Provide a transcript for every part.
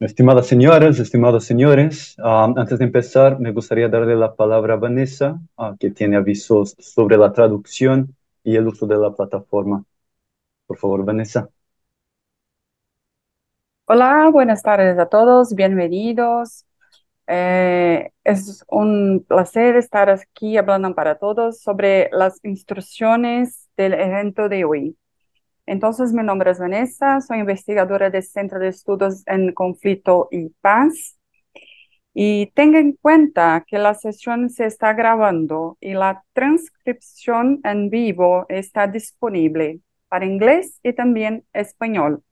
Estimadas señoras, estimados señores, antes de empezar, me gustaría darle la palabra a Vanessa, que tiene avisos sobre la traducción y el uso de la plataforma. Por favor, Vanessa. Hola, buenas tardes a todos, bienvenidos. Es un placer estar aquí hablando para todos sobre las instrucciones del evento de hoy. Entonces, mi nombre es Vanessa, soy investigadora del Centro de Estudios en Conflicto y Paz. Y tenga en cuenta que la sesión se está grabando y la transcripción en vivo está disponible para inglés y también español.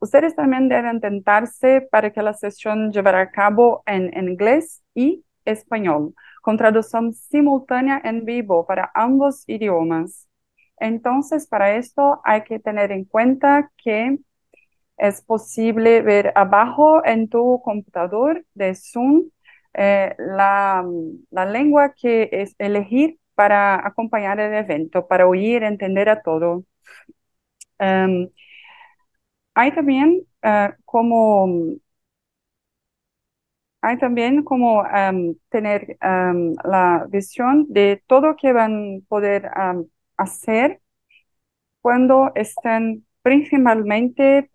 Ustedes también deben tentarse para que la sesión llevará a cabo en inglés y español, con traducción simultánea en vivo para ambos idiomas. Entonces, para esto hay que tener en cuenta que es posible ver abajo en tu computador de Zoom la lengua que es elegir para acompañar el evento, para oír, entender a todo. Um, hay también como tener la visión de todo que van a poder hacer cuando estén principalmente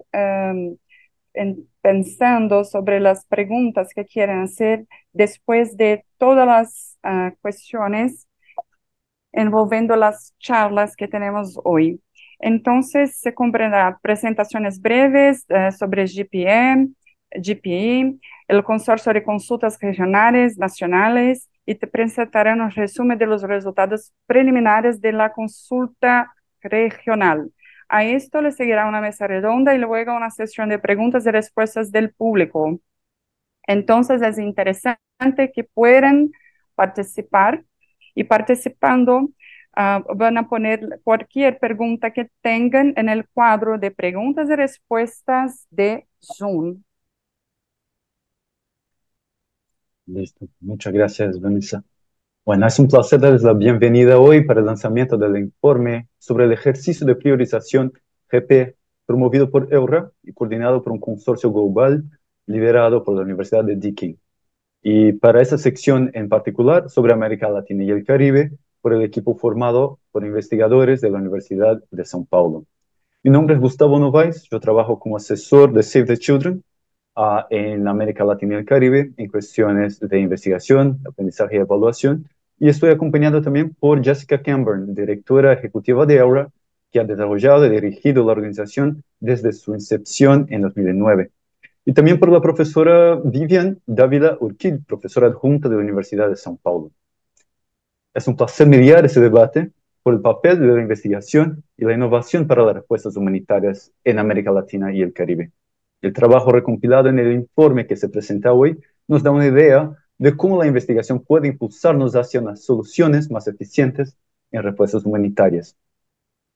pensando sobre las preguntas que quieren hacer después de todas las cuestiones envolviendo las charlas que tenemos hoy. Entonces, se comprenderá presentaciones breves sobre GPM, GPI, el Consorcio de Consultas Regionales Nacionales, y te presentarán un resumen de los resultados preliminares de la consulta regional. A esto le seguirá una mesa redonda y luego una sesión de preguntas y respuestas del público. Entonces, es interesante que puedan participar y participando van a poner cualquier pregunta que tengan en el cuadro de preguntas y respuestas de Zoom. Listo. Muchas gracias, Vanessa. Bueno, es un placer darles la bienvenida hoy para el lanzamiento del informe sobre el ejercicio de priorización GP promovido por EURA y coordinado por un consorcio global liderado por la Universidad de Deakin. Y para esa sección en particular sobre América Latina y el Caribe, por el equipo formado por investigadores de la Universidad de São Paulo. Mi nombre es Gustavo Novaes, yo trabajo como asesor de Save the Children en América Latina y el Caribe en cuestiones de investigación, aprendizaje y evaluación. Y estoy acompañado también por Jessica Camburn, directora ejecutiva de Aura, que ha desarrollado y dirigido la organización desde su incepción en 2009. Y también por la profesora Vivian Dávila Urquid, profesora adjunta de la Universidad de São Paulo. Es un placer mediar ese debate por el papel de la investigación y la innovación para las respuestas humanitarias en América Latina y el Caribe. El trabajo recompilado en el informe que se presenta hoy nos da una idea de cómo la investigación puede impulsarnos hacia unas soluciones más eficientes en respuestas humanitarias.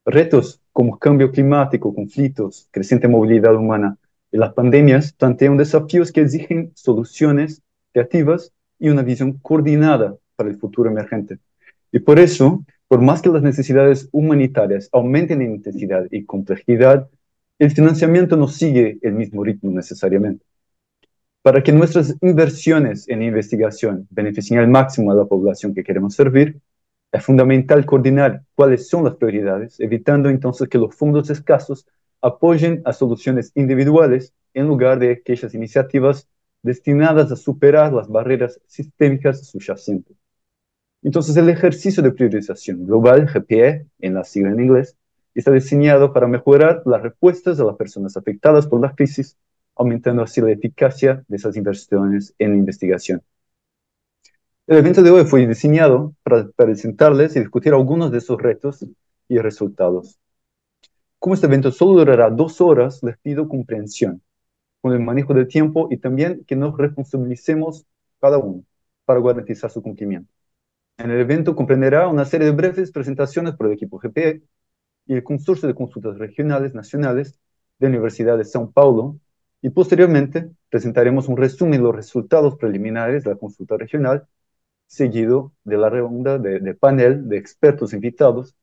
Retos como cambio climático, conflictos, creciente movilidad humana y las pandemias plantean desafíos que exigen soluciones creativas y una visión coordinada para el futuro emergente. Y por eso, por más que las necesidades humanitarias aumenten en intensidad y complejidad, el financiamiento no sigue el mismo ritmo necesariamente. Para que nuestras inversiones en investigación beneficien al máximo a la población que queremos servir, es fundamental coordinar cuáles son las prioridades, evitando entonces que los fondos escasos apoyen a soluciones individuales en lugar de aquellas iniciativas destinadas a superar las barreras sistémicas subyacentes. Entonces, el ejercicio de priorización global, GPE, en la sigla en inglés, está diseñado para mejorar las respuestas de las personas afectadas por la crisis, aumentando así la eficacia de esas inversiones en investigación. El evento de hoy fue diseñado para presentarles y discutir algunos de esos retos y resultados. Como este evento solo durará 2 horas, les pido comprensión con el manejo del tiempo y también que nos responsabilicemos cada uno para garantizar su cumplimiento. En el evento comprenderá una serie de breves presentaciones por el equipo GPE y el Consorcio de Consultas Regionales Nacionales de la Universidad de São Paulo, y posteriormente presentaremos un resumen de los resultados preliminares de la consulta regional, seguido de la ronda de panel de expertos invitados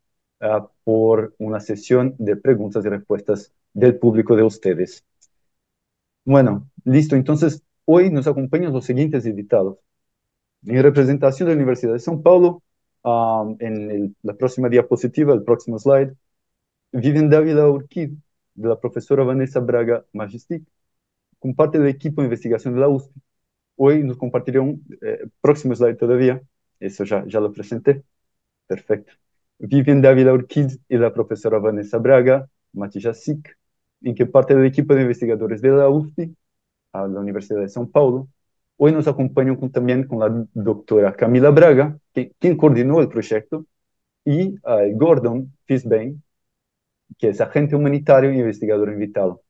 por una sesión de preguntas y respuestas del público de ustedes. Bueno, listo. Entonces, hoy nos acompañan los siguientes invitados. En representación de la Universidad de São Paulo, la próxima diapositiva, el próximo slide, Vivian Dávila Urquid, de la profesora Vanessa Braga Magistic, con parte del equipo de investigación de la USP. Hoy nos compartirá un próximo slide todavía, eso ya lo presenté, perfecto. Vivian Dávila Urquid y la profesora Vanessa Braga Magistic, en que parte del equipo de investigadores de la USP, a la Universidad de São Paulo. Hoy nos acompañan también con la doctora Camila Braga, quien coordinó el proyecto, y Gordon Fisbane, que es agente humanitario e investigador invitado.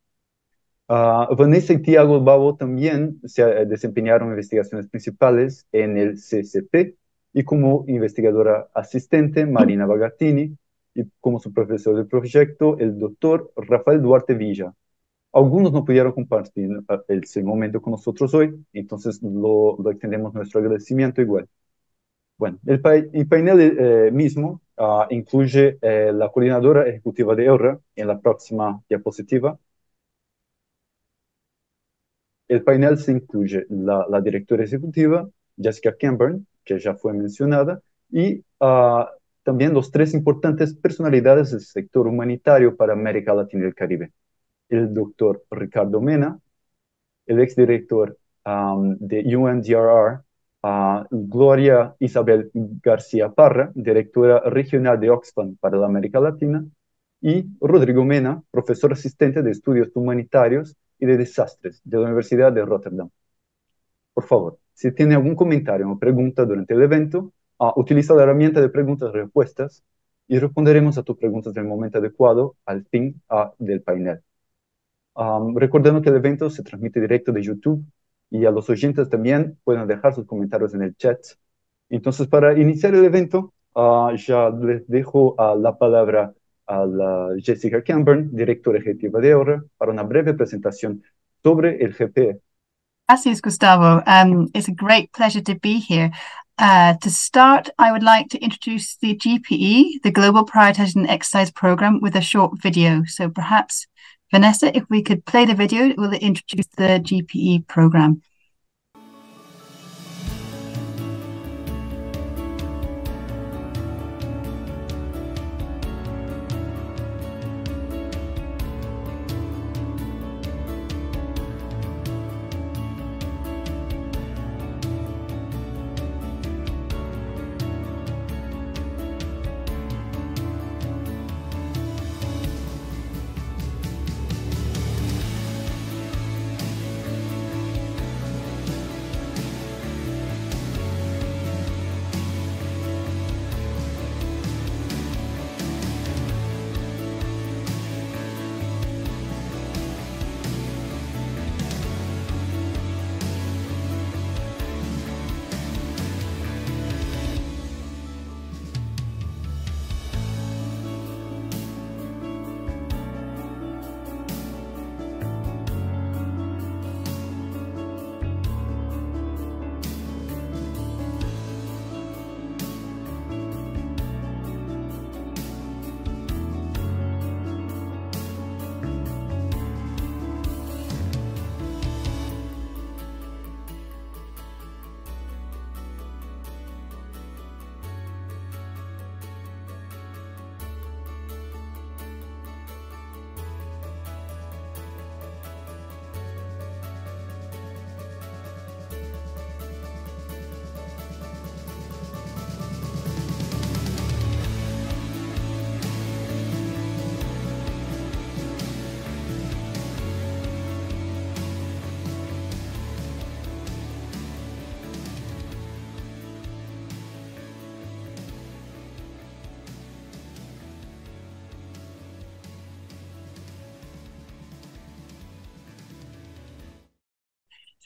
Vanessa y Tiago Babo también se desempeñaron investigaciones principales en el CCP y como investigadora asistente Marina Bagatini y como su profesor del proyecto el doctor Rafael Duarte Villa. Algunos no pudieron compartir ese momento con nosotros hoy, entonces lo extendemos nuestro agradecimiento igual. Bueno, el panel mismo incluye la coordinadora ejecutiva de EURA en la próxima diapositiva. El panel se incluye la directora ejecutiva, Jessica Camburn, que ya fue mencionada, y también los tres importantes personalidades del sector humanitario para América Latina y el Caribe. El doctor Ricardo Mena, el exdirector de UNDRR, Gloria Isabel García Parra, directora regional de Oxfam para la América Latina, y Rodrigo Mena, profesor asistente de estudios humanitarios y de desastres de la Universidad de Rotterdam. Por favor, si tiene algún comentario o pregunta durante el evento, utiliza la herramienta de preguntas y respuestas y responderemos a tus preguntas en el momento adecuado al fin del panel. Recordando que el evento se transmite directo de YouTube y a los oyentes también pueden dejar sus comentarios en el chat. Entonces, para iniciar el evento, ya les dejo la palabra a la Jessica Camburn, directora ejecutiva de EURA, para una breve presentación sobre el GPE. Gracias, Gustavo. It's a great pleasure to be here. To start, I would like to introduce the GPE, the Global Prioritization Exercise Program, with a short video. So perhaps, Vanessa, if we could play the video, it will introduce the GPE program.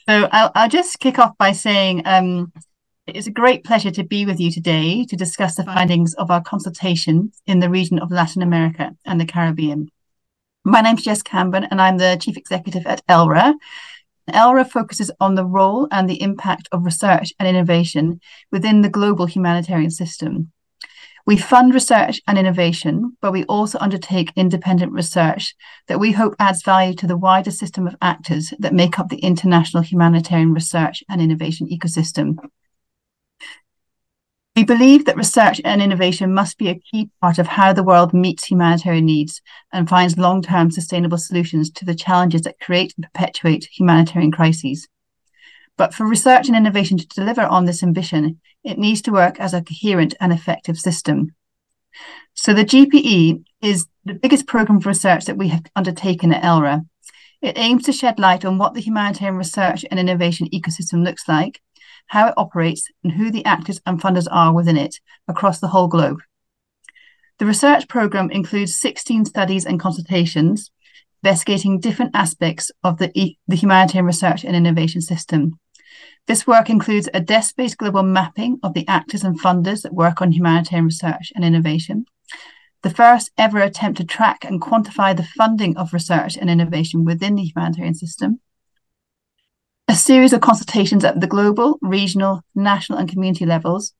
So I'll just kick off by saying it's a great pleasure to be with you today to discuss the findings of our consultation in the region of Latin America and the Caribbean. My name's Jess Camburn and I'm the Chief Executive at ELRA. ELRA focuses on the role and the impact of research and innovation within the global humanitarian system. We fund research and innovation, but we also undertake independent research that we hope adds value to the wider system of actors that make up the international humanitarian research and innovation ecosystem. We believe that research and innovation must be a key part of how the world meets humanitarian needs and finds long-term sustainable solutions to the challenges that create and perpetuate humanitarian crises. But for research and innovation to deliver on this ambition, it needs to work as a coherent and effective system. So the GPE is the biggest programme for research that we have undertaken at ELRA. It aims to shed light on what the humanitarian research and innovation ecosystem looks like, how it operates, and who the actors and funders are within it across the whole globe. The research programme includes 16 studies and consultations, investigating different aspects of the humanitarian research and innovation system. This work includes a desk-based global mapping of the actors and funders that work on humanitarian research and innovation, the first ever attempt to track and quantify the funding of research and innovation within the humanitarian system, a series of consultations at the global, regional, national and community levels,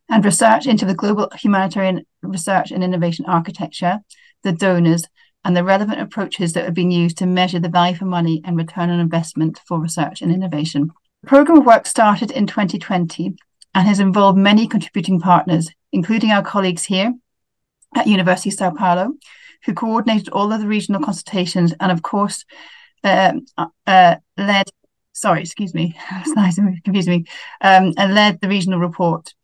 and research into the global humanitarian research and innovation architecture, the donors, and the relevant approaches that have been used to measure the value for money and return on investment for research and innovation. The programme of work started in 2020 and has involved many contributing partners, including our colleagues here at University of Sao Paulo, who coordinated all of the regional consultations and, of course, led the regional report.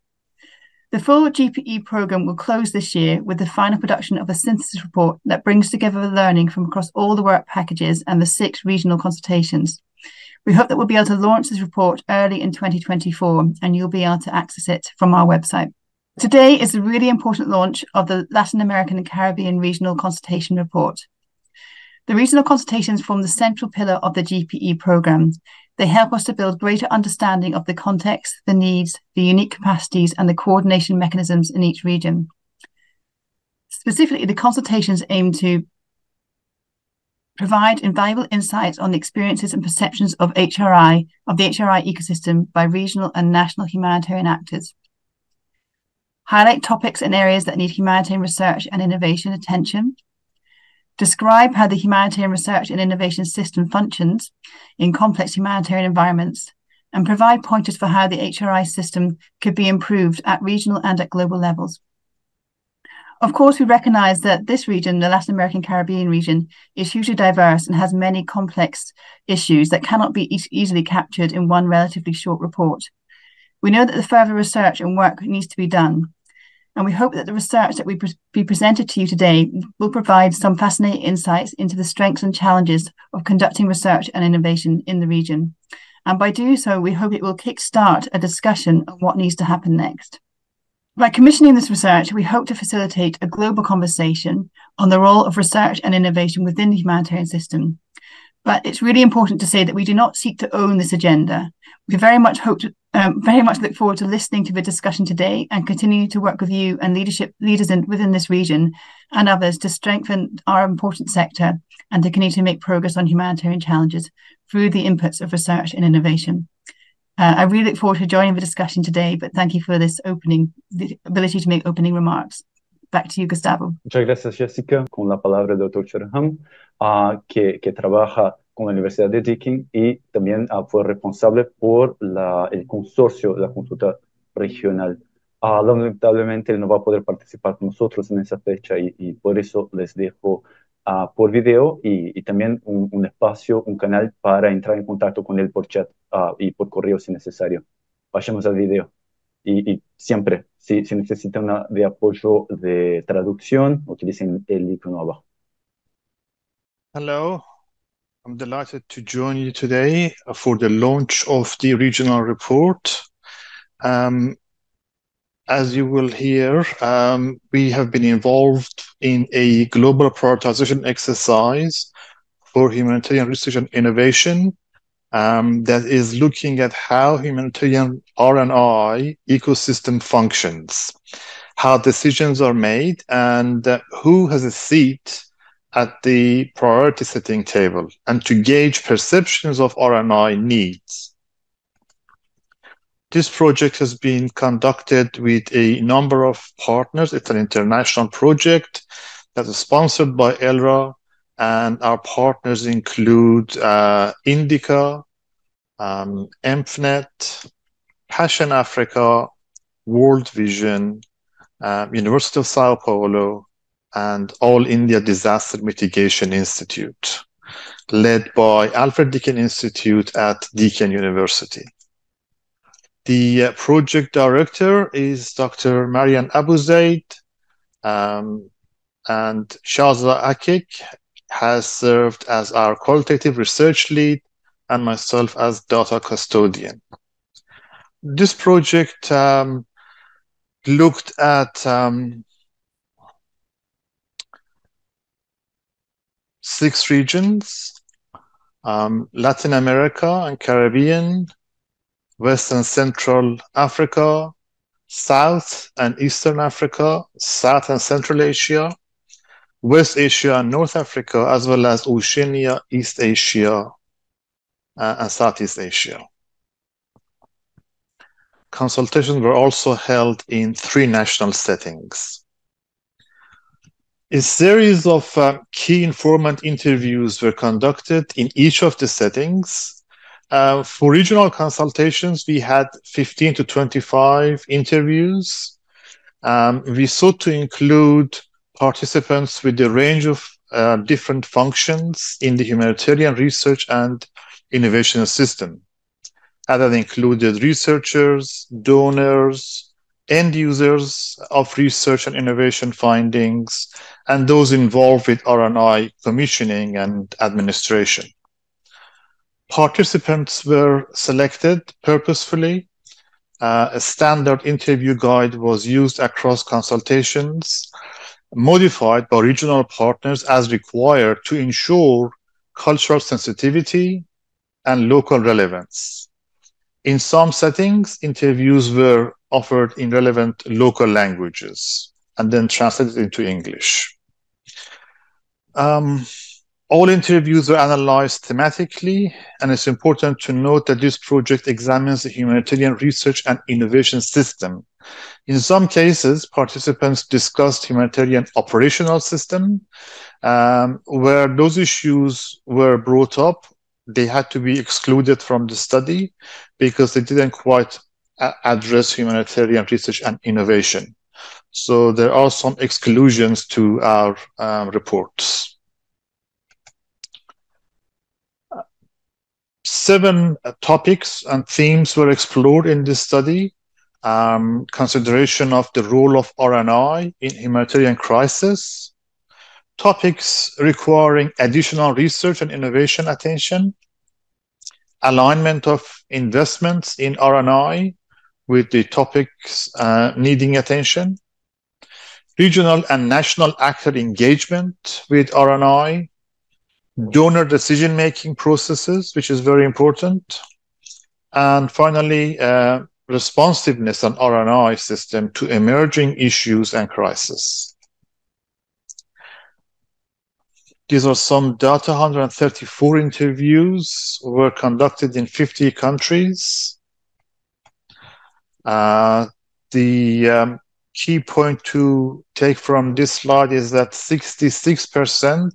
The full GPE programme will close this year with the final production of a synthesis report that brings together the learning from across all the work packages and the 6 regional consultations. We hope that we'll be able to launch this report early in 2024 and you'll be able to access it from our website. Today is a really important launch of the Latin American and Caribbean Regional Consultation Report. The regional consultations form the central pillar of the GPE programme. They help us to build greater understanding of the context, the needs, the unique capacities, and the coordination mechanisms in each region. Specifically, the consultations aim to provide invaluable insights on the experiences and perceptions of the HRI ecosystem by regional and national humanitarian actors. Highlight topics and areas that need humanitarian research and innovation attention. Describe how the humanitarian research and innovation system functions in complex humanitarian environments, and provide pointers for how the HRI system could be improved at regional and at global levels. Of course, we recognise that this region, the Latin American Caribbean region, is hugely diverse and has many complex issues that cannot be easily captured in one relatively short report. We know that the further research and work needs to be done, and we hope that the research that we be presented to you today will provide some fascinating insights into the strengths and challenges of conducting research and innovation in the region. And by doing so, we hope it will kickstart a discussion on what needs to happen next. By commissioning this research, we hope to facilitate a global conversation on the role of research and innovation within the humanitarian system. But it's really important to say that we do not seek to own this agenda. We very much look forward to listening to the discussion today and continuing to work with you and leaders within this region and others to strengthen our important sector and to continue to make progress on humanitarian challenges through the inputs of research and innovation. I really look forward to joining the discussion today, but thank you for this the ability to make opening remarks. Back to you, Gustavo. Muchas gracias, Jessica. Con la palabra el Dr. Cherham, que trabaja con la Universidad de Deakin y también fue responsable por el consorcio, la consulta regional. Lamentablemente él no va a poder participar con nosotros en esa fecha y por eso les dejo por video y también un espacio, un canal para entrar en contacto con él por chat y por correo si necesario. Vayamos al video. Y siempre, si necesitan de apoyo de traducción, utilicen el icono abajo. Hello, I'm delighted to join you today for the launch of the regional report. As you will hear, we have been involved in a global prioritization exercise for humanitarian research and innovation that is looking at how humanitarian R&I ecosystem functions, how decisions are made, and who has a seat at the priority setting table, and to gauge perceptions of R&I needs. This project has been conducted with a number of partners. It's an international project that is sponsored by ELRA, and our partners include Indica, EMFNet, Passion Africa, World Vision, University of Sao Paulo, and All India Disaster Mitigation Institute, led by Alfred Deakin Institute at Deakin University. The project director is Dr. Marian Abuzaid, and Shahza Akik has served as our qualitative research lead, and myself as data custodian. This project looked at 6 regions: Latin America and Caribbean, West and Central Africa, South and Eastern Africa, South and Central Asia, West Asia and North Africa, as well as Oceania, East Asia, and Southeast Asia. Consultations were also held in 3 national settings. A series of key informant interviews were conducted in each of the settings. For regional consultations, we had 15 to 25 interviews. We sought to include participants with a range of different functions in the humanitarian research and innovation system. That included researchers, donors, end users of research and innovation findings, and those involved with R&I commissioning and administration. Participants were selected purposefully. A standard interview guide was used across consultations, modified by regional partners as required to ensure cultural sensitivity and local relevance. In some settings, interviews were offered in relevant local languages and then translated into English. All interviews were analyzed thematically, and it's important to note that this project examines the humanitarian research and innovation system. In some cases, participants discussed humanitarian operational system, where those issues were brought up. They had to be excluded from the study because they didn't quite address humanitarian research and innovation. So there are some exclusions to our reports. 7 topics and themes were explored in this study. Consideration of the role of R&I in humanitarian crisis, topics requiring additional research and innovation attention, alignment of investments in R&I with the topics needing attention, regional and national actor engagement with R&I, donor decision-making processes, which is very important, and finally, responsiveness on R&I system to emerging issues and crises. These are some data. 134 interviews were conducted in 50 countries. The key point to take from this slide is that 66%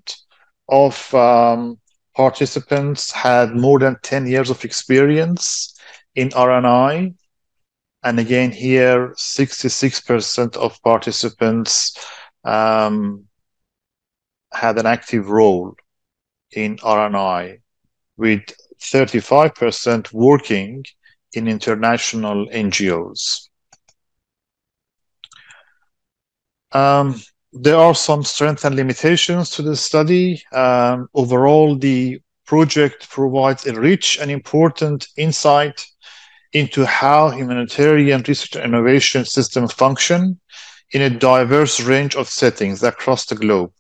of participants had more than 10 years of experience in R&I. And again, here, 66% of participants had an active role in R&I, with 35% working in international NGOs. There are some strengths and limitations to the study. Overall, the project provides a rich and important insight into how humanitarian research and innovation systems function in a diverse range of settings across the globe,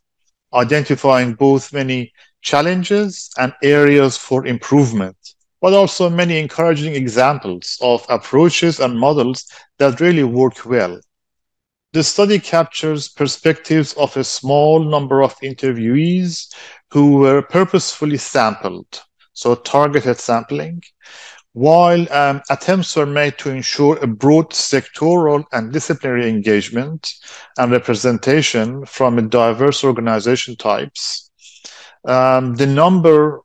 identifying both many challenges and areas for improvement, but also many encouraging examples of approaches and models that really work well. The study captures perspectives of a small number of interviewees who were purposefully sampled, so targeted sampling, While attempts were made to ensure a broad sectoral and disciplinary engagement and representation from a diverse organization types, the number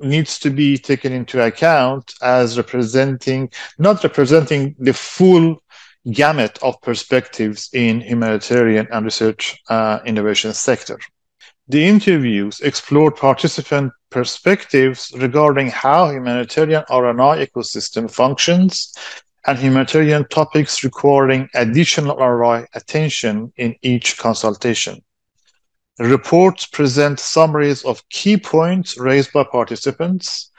needs to be taken into account as not representing the full gamut of perspectives in humanitarian and research innovation sector. The interviews explored participant perspectives regarding how humanitarian RNI ecosystem functions and humanitarian topics requiring additional RNI attention in each consultation. Reports present summaries of key points raised by participants,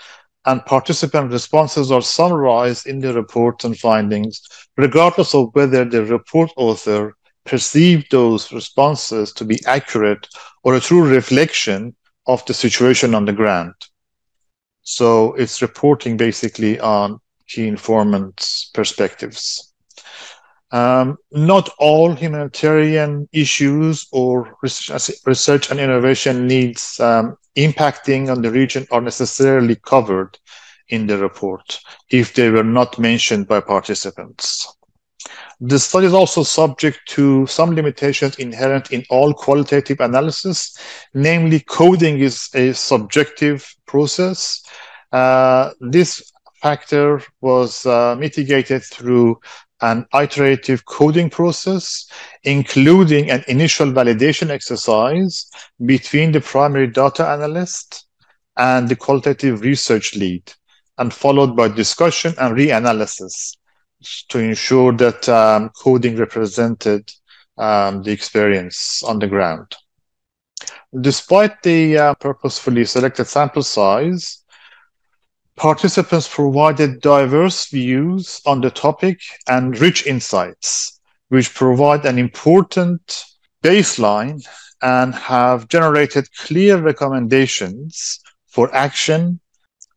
and participant responses are summarized in the reports and findings, regardless of whether the report author perceived those responses to be accurate or a true reflection of the situation on the ground. So it's reporting basically on key informants' perspectives. Not all humanitarian issues or research and innovation needs impacting on the region are necessarily covered in the report if they were not mentioned by participants. The study is also subject to some limitations inherent in all qualitative analysis, namely coding is a subjective process. This factor was mitigated through an iterative coding process, including an initial validation exercise between the primary data analyst and the qualitative research lead, and followed by discussion and reanalysis to ensure that coding represented the experience on the ground. Despite the purposefully selected sample size, participants provided diverse views on the topic and rich insights, which provide an important baseline and have generated clear recommendations for action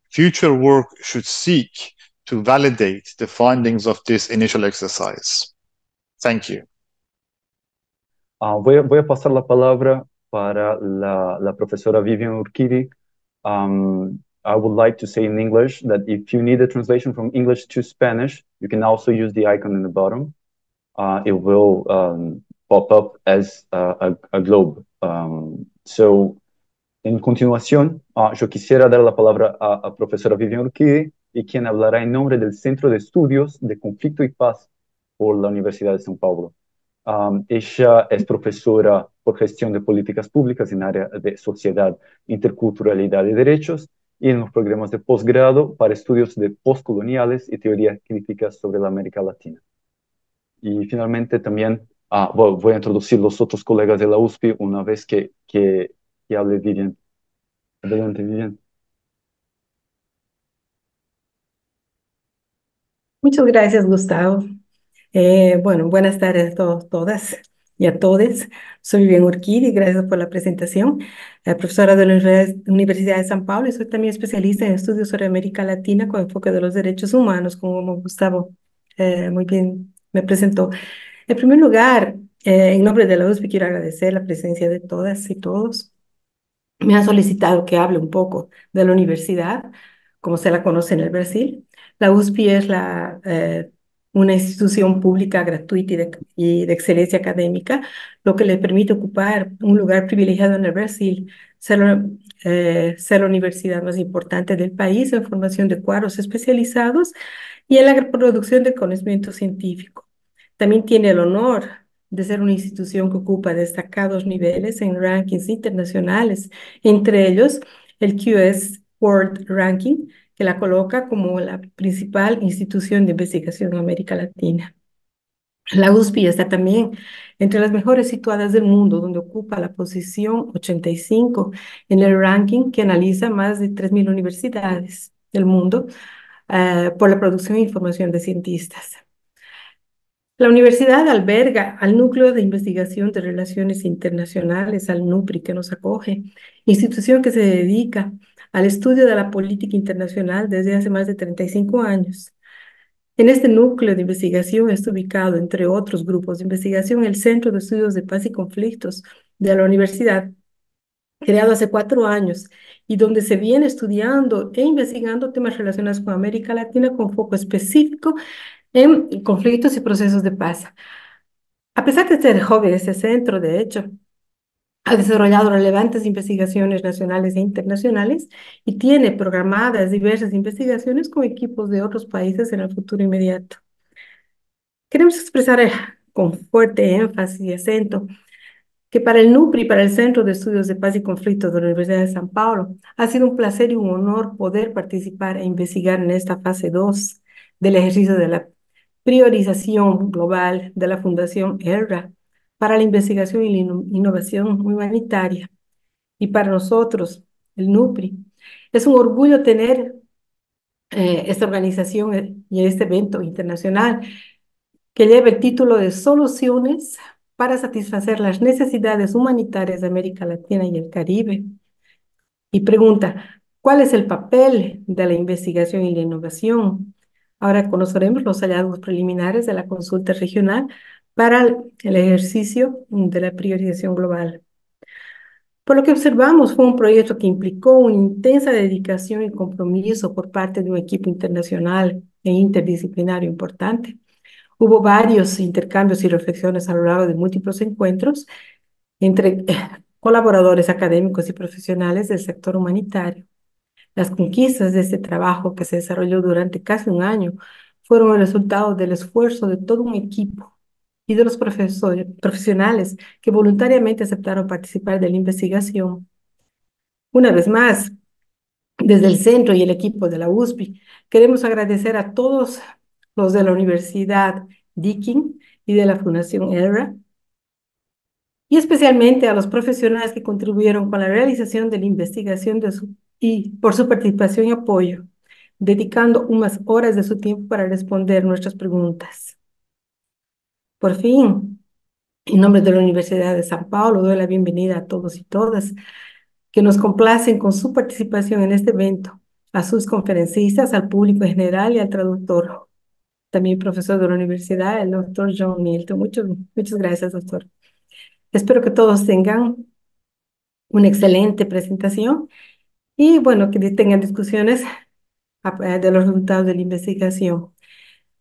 future work should seek to validate the findings of this initial exercise. Thank you. Voy a pasar la palabra para la profesora Vivian Urquidy. I would like to say in English that if you need a translation from English to Spanish, you can also use the icon in the bottom. It will pop up as a globe. So, en continuación, yo quisiera dar la palabra a profesora Vivian Urquidy, y quien hablará en nombre del Centro de Estudios de Conflicto y Paz por la Universidad de São Paulo. Ella es profesora por gestión de políticas públicas en área de sociedad, interculturalidad y derechos, y en los programas de posgrado para estudios de postcoloniales y teoría crítica sobre la América Latina. Y finalmente también voy a introducir los otros colegas de la USP una vez que hable Vivian. Adelante, Vivian. Muchas gracias, Gustavo. Bueno, buenas tardes a todos, todas y a todos. Soy Vivian Urquidy y gracias por la presentación. Profesora de la Universidad de San Pablo y soy también especialista en estudios sobre América Latina con enfoque de los derechos humanos, como Gustavo muy bien me presentó. En primer lugar, en nombre de la USP quiero agradecer la presencia de todas y todos. Me han solicitado que hable un poco de la universidad, como se la conoce en el Brasil. La USP es una institución pública gratuita y de excelencia académica, lo que le permite ocupar un lugar privilegiado en el Brasil, ser la universidad más importante del país en formación de cuadros especializados y en la producción de conocimiento científico. También tiene el honor de ser una institución que ocupa destacados niveles en rankings internacionales, entre ellos el QS World Ranking, que la coloca como la principal institución de investigación en América Latina. La USP está también entre las mejores situadas del mundo, donde ocupa la posición 85 en el ranking que analiza más de 3.000 universidades del mundo por la producción e información de cientistas. La universidad alberga al Núcleo de Investigación de Relaciones Internacionales, al NUPRI, que nos acoge, institución que se dedica al estudio de la política internacional desde hace más de 35 años. En este núcleo de investigación está ubicado, entre otros grupos de investigación, el Centro de Estudios de Paz y Conflictos de la universidad, creado hace 4 años y donde se viene estudiando e investigando temas relacionados con América Latina con foco específico en conflictos y procesos de paz. A pesar de ser joven, este centro, de hecho, ha desarrollado relevantes investigaciones nacionales e internacionales y tiene programadas diversas investigaciones con equipos de otros países en el futuro inmediato. Queremos expresar con fuerte énfasis y acento que para el NUPRI, para el Centro de Estudios de Paz y Conflicto de la Universidad de San Paulo, ha sido un placer y un honor poder participar e investigar en esta fase 2 del ejercicio de la priorización global de la Fundación ERRA para la investigación y la innovación humanitaria. Y para nosotros, el NUPRI, es un orgullo tener esta organización y este evento internacional que lleva el título de Soluciones para satisfacer las necesidades humanitarias de América Latina y el Caribe. Y pregunta, ¿cuál es el papel de la investigación y la innovación? Ahora conoceremos los hallazgos preliminares de la consulta regional para el ejercicio de la priorización global. Por lo que observamos, fue un proyecto que implicó una intensa dedicación y compromiso por parte de un equipo internacional e interdisciplinario importante. Hubo varios intercambios y reflexiones a lo largo de múltiples encuentros entre colaboradores académicos y profesionales del sector humanitario. Las conquistas de este trabajo, que se desarrolló durante casi un año, fueron el resultado del esfuerzo de todo un equipo y de los profesionales que voluntariamente aceptaron participar de la investigación. Una vez más, desde el centro y el equipo de la USP, queremos agradecer a todos los de la Universidad Deakin y de la Fundación ERRA, y especialmente a los profesionales que contribuyeron con la realización de la investigación y por su participación y apoyo, dedicando unas horas de su tiempo para responder nuestras preguntas. Por fin, en nombre de la Universidad de San Paulo, doy la bienvenida a todos y todas que nos complacen con su participación en este evento, a sus conferencistas, al público en general y al traductor, también profesor de la universidad, el doctor John Milton. Muchas gracias, doctor. Espero que todos tengan una excelente presentación y, bueno, que tengan discusiones de los resultados de la investigación.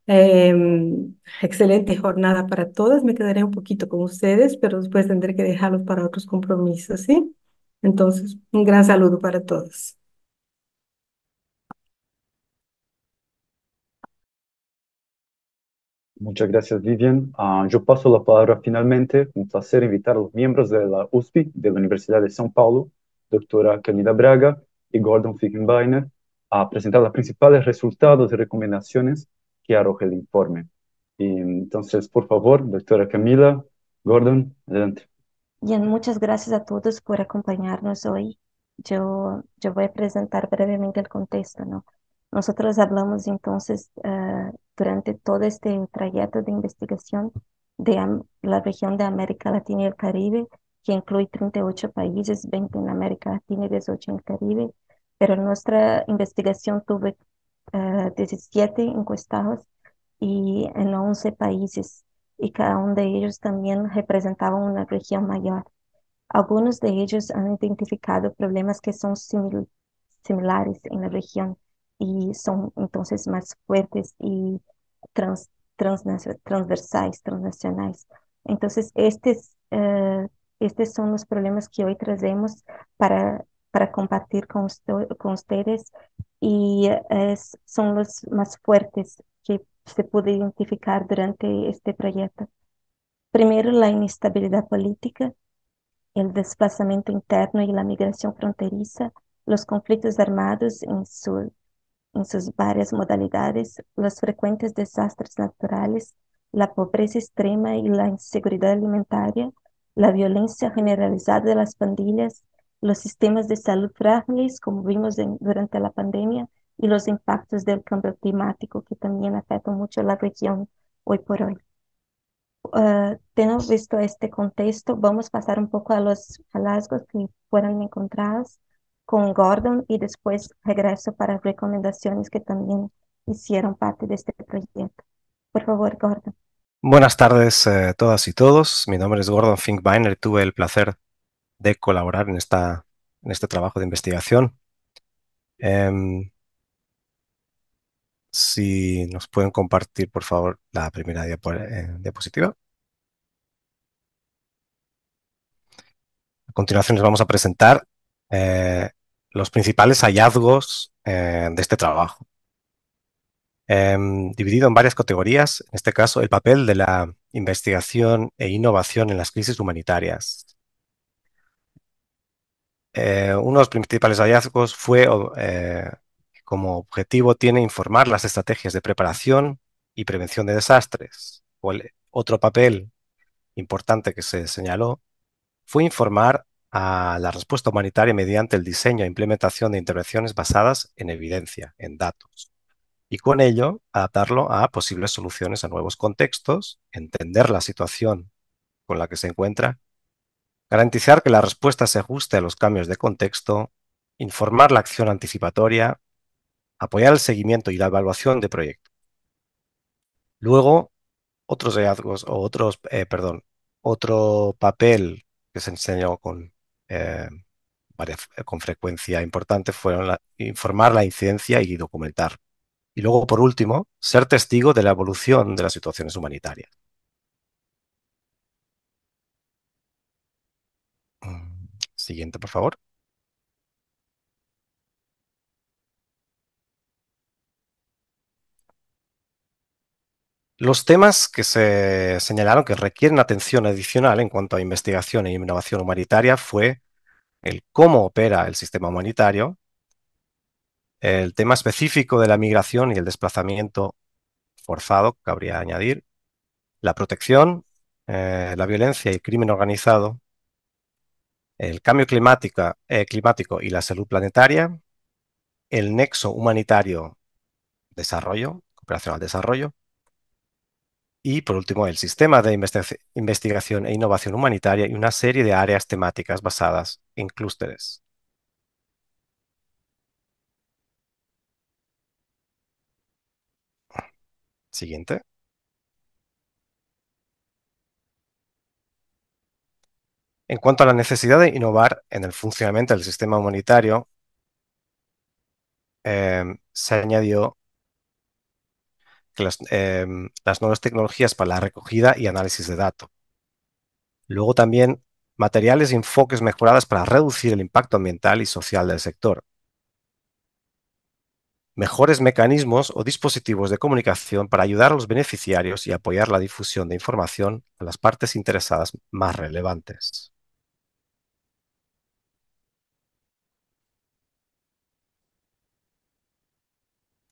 Excelente jornada para todos. Me quedaré un poquito con ustedes, pero después tendré que dejarlos para otros compromisos, ¿sí? Entonces, un gran saludo para todos. Muchas gracias, Vivian. Yo paso la palabra finalmente. Un placer invitar a los miembros de la USP, de la Universidad de São Paulo, doctora Camila Braga y Gordon Fickenbeiner, a presentar los principales resultados y recomendaciones que arroja el informe. Y entonces, por favor, doctora Camila, Gordon, adelante. Bien, muchas gracias a todos por acompañarnos hoy. Yo voy a presentar brevemente el contexto, ¿no? Nosotros hablamos entonces durante todo este trayecto de investigación de la región de América Latina y el Caribe, que incluye 38 países, 20 en América Latina y 18 en el Caribe, pero nuestra investigación tuvo 17 encuestados y en 11 países, y cada uno de ellos también representaba una región mayor. Algunos de ellos han identificado problemas que son similares en la región y son entonces más fuertes y transversales, transnacionales. Entonces, estos son los problemas que hoy traemos para compartir con ustedes y son los más fuertes que se puede identificar durante este proyecto. Primero, la inestabilidad política, el desplazamiento interno y la migración fronteriza, los conflictos armados en sus varias modalidades, los frecuentes desastres naturales, la pobreza extrema y la inseguridad alimentaria, la violencia generalizada de las pandillas, los sistemas de salud frágiles, como vimos durante la pandemia, y los impactos del cambio climático, que también afectan mucho a la región hoy por hoy. Teniendo visto este contexto, vamos a pasar un poco a los hallazgos que fueron encontrados con Gordon y después regreso para recomendaciones que también hicieron parte de este proyecto. Por favor, Gordon. Buenas tardes todas y todos. Mi nombre es Gordon Finkbeiner y tuve el placer de colaborar en esta en este trabajo de investigación. Si nos pueden compartir, por favor, la primera diapositiva. A continuación les vamos a presentar los principales hallazgos de este trabajo. Dividido en varias categorías, en este caso el papel de la investigación e innovación en las crisis humanitarias. Uno de los principales hallazgos fue, como objetivo, tiene informar las estrategias de preparación y prevención de desastres. Otro papel importante que se señaló fue informar a la respuesta humanitaria mediante el diseño e implementación de intervenciones basadas en evidencia, en datos, y con ello adaptarlo a posibles soluciones a nuevos contextos, entender la situación con la que se encuentra, garantizar que la respuesta se ajuste a los cambios de contexto, informar la acción anticipatoria, apoyar el seguimiento y la evaluación de proyectos. Luego, otros hallazgos o otro papel que se enseñó eh, con frecuencia importante fueron informar la incidencia y documentar. Y luego, por último, ser testigo de la evolución de las situaciones humanitarias. Siguiente, por favor. Los temas que se señalaron que requieren atención adicional en cuanto a investigación e innovación humanitaria fue el cómo opera el sistema humanitario, el tema específico de la migración y el desplazamiento forzado, cabría añadir, la protección, la violencia y el crimen organizado, el cambio climático y la salud planetaria, el nexo humanitario-desarrollo, cooperación al desarrollo, y por último el sistema de investigación e innovación humanitaria y una serie de áreas temáticas basadas en clústeres. Siguiente. En cuanto a la necesidad de innovar en el funcionamiento del sistema humanitario, se añadió que las nuevas tecnologías para la recogida y análisis de datos. Luego también materiales y enfoques mejorados para reducir el impacto ambiental y social del sector. Mejores mecanismos o dispositivos de comunicación para ayudar a los beneficiarios y apoyar la difusión de información a las partes interesadas más relevantes.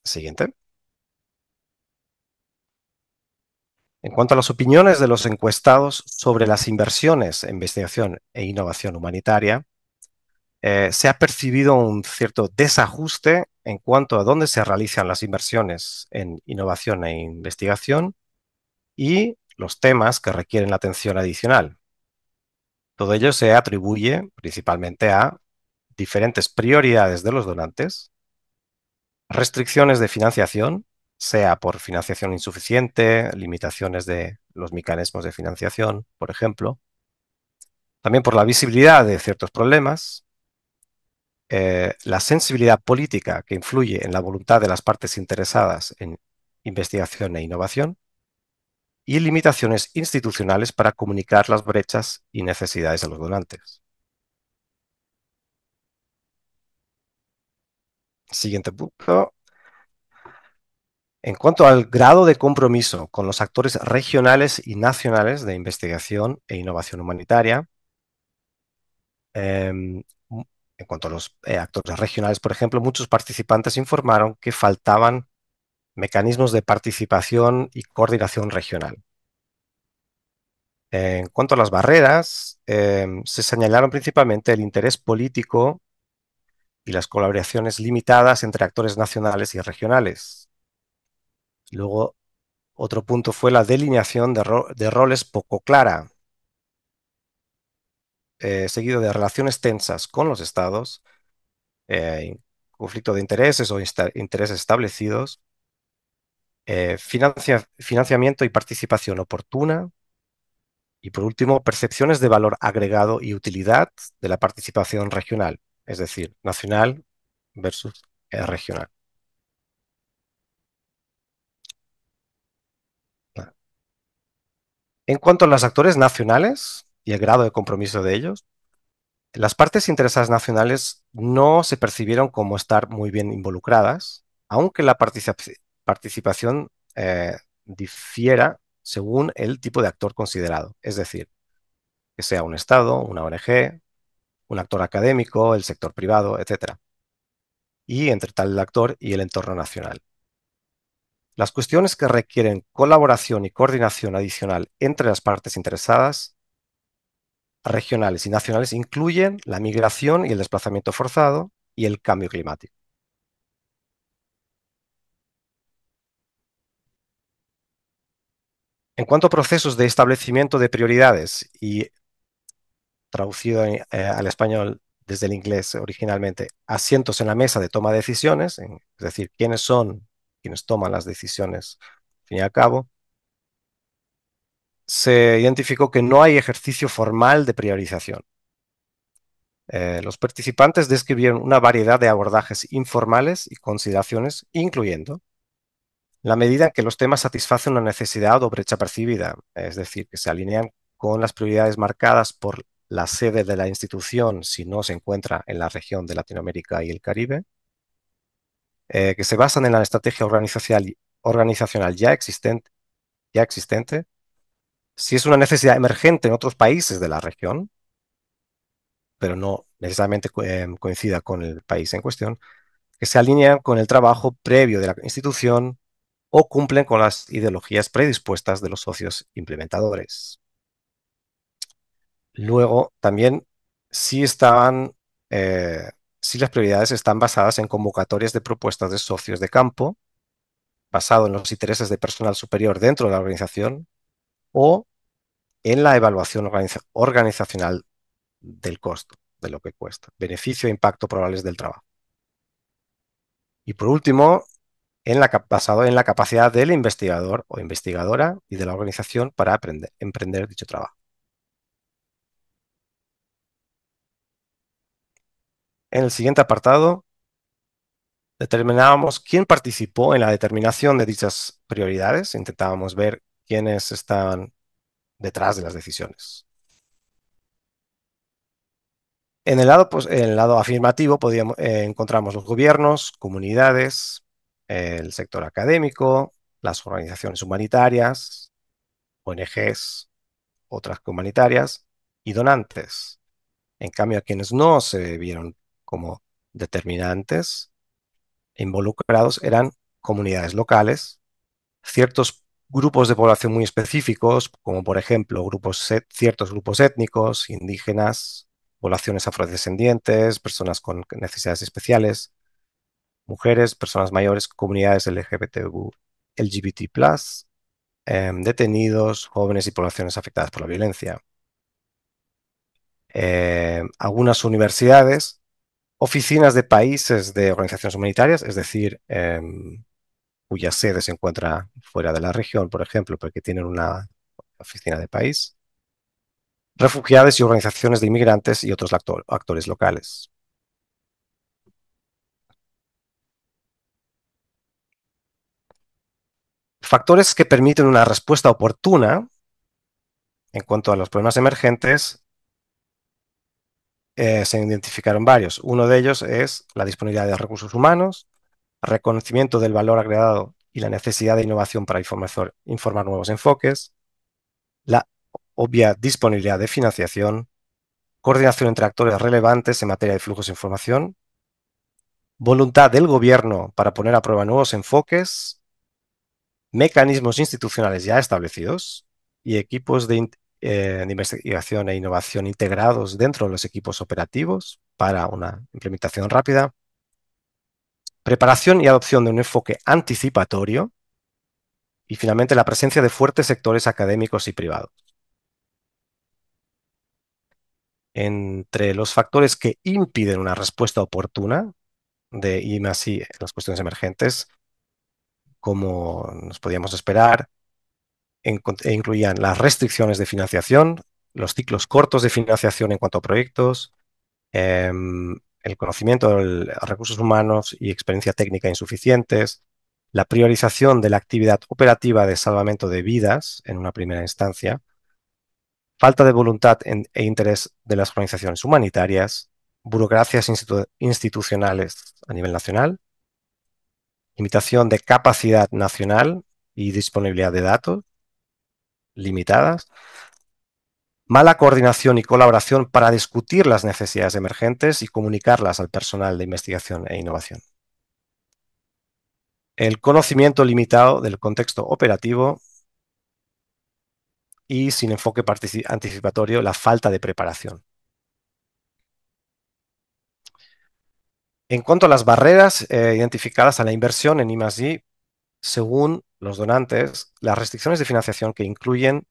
Siguiente. En cuanto a las opiniones de los encuestados sobre las inversiones en investigación e innovación humanitaria, se ha percibido un cierto desajuste en cuanto a dónde se realizan las inversiones en innovación e investigación y los temas que requieren la atención adicional. Todo ello se atribuye principalmente a diferentes prioridades de los donantes, restricciones de financiación, sea por financiación insuficiente, limitaciones de los mecanismos de financiación, por ejemplo, también por la visibilidad de ciertos problemas, la sensibilidad política que influye en la voluntad de las partes interesadas en investigación e innovación y limitaciones institucionales para comunicar las brechas y necesidades de los donantes. Siguiente punto. En cuanto al grado de compromiso con los actores regionales y nacionales de investigación e innovación humanitaria, en cuanto a los actores regionales, por ejemplo, muchos participantes informaron que faltaban mecanismos de participación y coordinación regional. En cuanto a las barreras, se señalaron principalmente el interés político y las colaboraciones limitadas entre actores nacionales y regionales. Luego, otro punto fue la delineación de roles poco clara, seguido de relaciones tensas con los estados, conflicto de intereses o intereses establecidos, financiamiento y participación oportuna, y por último, percepciones de valor agregado y utilidad de la participación regional, es decir, nacional versus regional. En cuanto a los actores nacionales y el grado de compromiso de ellos, las partes interesadas nacionales no se percibieron como estar muy bien involucradas, aunque la participación difiera según el tipo de actor considerado, es decir, que sea un Estado, una ONG, un actor académico, el sector privado, etc. Y entre tal actor y el entorno nacional. Las cuestiones que requieren colaboración y coordinación adicional entre las partes interesadas, regionales y nacionales, incluyen la migración y el desplazamiento forzado y el cambio climático. En cuanto a procesos de establecimiento de prioridades y traducido al español desde el inglés originalmente, asientos en la mesa de toma de decisiones, es decir, quiénes son quienes toman las decisiones, al fin y al cabo, se identificó que no hay ejercicio formal de priorización. Los participantes describieron una variedad de abordajes informales y consideraciones, incluyendo la medida en que los temas satisfacen una necesidad o brecha percibida, es decir, que se alinean con las prioridades marcadas por la sede de la institución si no se encuentra en la región de Latinoamérica y el Caribe, que se basan en la estrategia organizacional ya existente, si es una necesidad emergente en otros países de la región, pero no necesariamente coincida con el país en cuestión, que se alinean con el trabajo previo de la institución o cumplen con las ideologías predispuestas de los socios implementadores. Luego, también, si las prioridades están basadas en convocatorias de propuestas de socios de campo, basado en los intereses de personal superior dentro de la organización, o en la evaluación organizacional del costo, de lo que cuesta, beneficio e impacto probables del trabajo. Y por último, basado en la capacidad del investigador o investigadora y de la organización para emprender dicho trabajo. En el siguiente apartado, determinábamos quién participó en la determinación de dichas prioridades. Intentábamos ver quiénes estaban detrás de las decisiones. En el lado afirmativo encontramos los gobiernos, comunidades, el sector académico, las organizaciones humanitarias, ONGs, otras humanitarias y donantes. En cambio, a quienes no se vieron como determinantes e involucrados eran comunidades locales, ciertos grupos de población muy específicos, como por ejemplo ciertos grupos étnicos, indígenas, poblaciones afrodescendientes, personas con necesidades especiales, mujeres, personas mayores, comunidades LGBT+, detenidos, jóvenes y poblaciones afectadas por la violencia. Algunas universidades, oficinas de países de organizaciones humanitarias, es decir, cuya sede se encuentra fuera de la región, por ejemplo, porque tienen una oficina de país, refugiados y organizaciones de inmigrantes y otros actores locales. Factores que permiten una respuesta oportuna en cuanto a los problemas emergentes, se identificaron varios. Uno de ellos es la disponibilidad de recursos humanos, reconocimiento del valor agregado y la necesidad de innovación para informar nuevos enfoques, la obvia disponibilidad de financiación, coordinación entre actores relevantes en materia de flujos de información, voluntad del gobierno para poner a prueba nuevos enfoques, mecanismos institucionales ya establecidos y equipos de investigación e innovación integrados dentro de los equipos operativos para una implementación rápida, preparación y adopción de un enfoque anticipatorio y finalmente la presencia de fuertes sectores académicos y privados. Entre los factores que impiden una respuesta oportuna de I+I en las cuestiones emergentes, como nos podíamos esperar, incluían las restricciones de financiación, los ciclos cortos de financiación en cuanto a proyectos, el conocimiento de recursos humanos y experiencia técnica insuficientes, la priorización de la actividad operativa de salvamento de vidas en una primera instancia, falta de voluntad e interés de las organizaciones humanitarias, burocracias institucionales a nivel nacional, limitación de capacidad nacional y disponibilidad de datos limitadas, mala coordinación y colaboración para discutir las necesidades emergentes y comunicarlas al personal de investigación e innovación. El conocimiento limitado del contexto operativo y sin enfoque anticipatorio, la falta de preparación. En cuanto a las barreras identificadas a la inversión en I+D, según los donantes, las restricciones de financiación que incluyen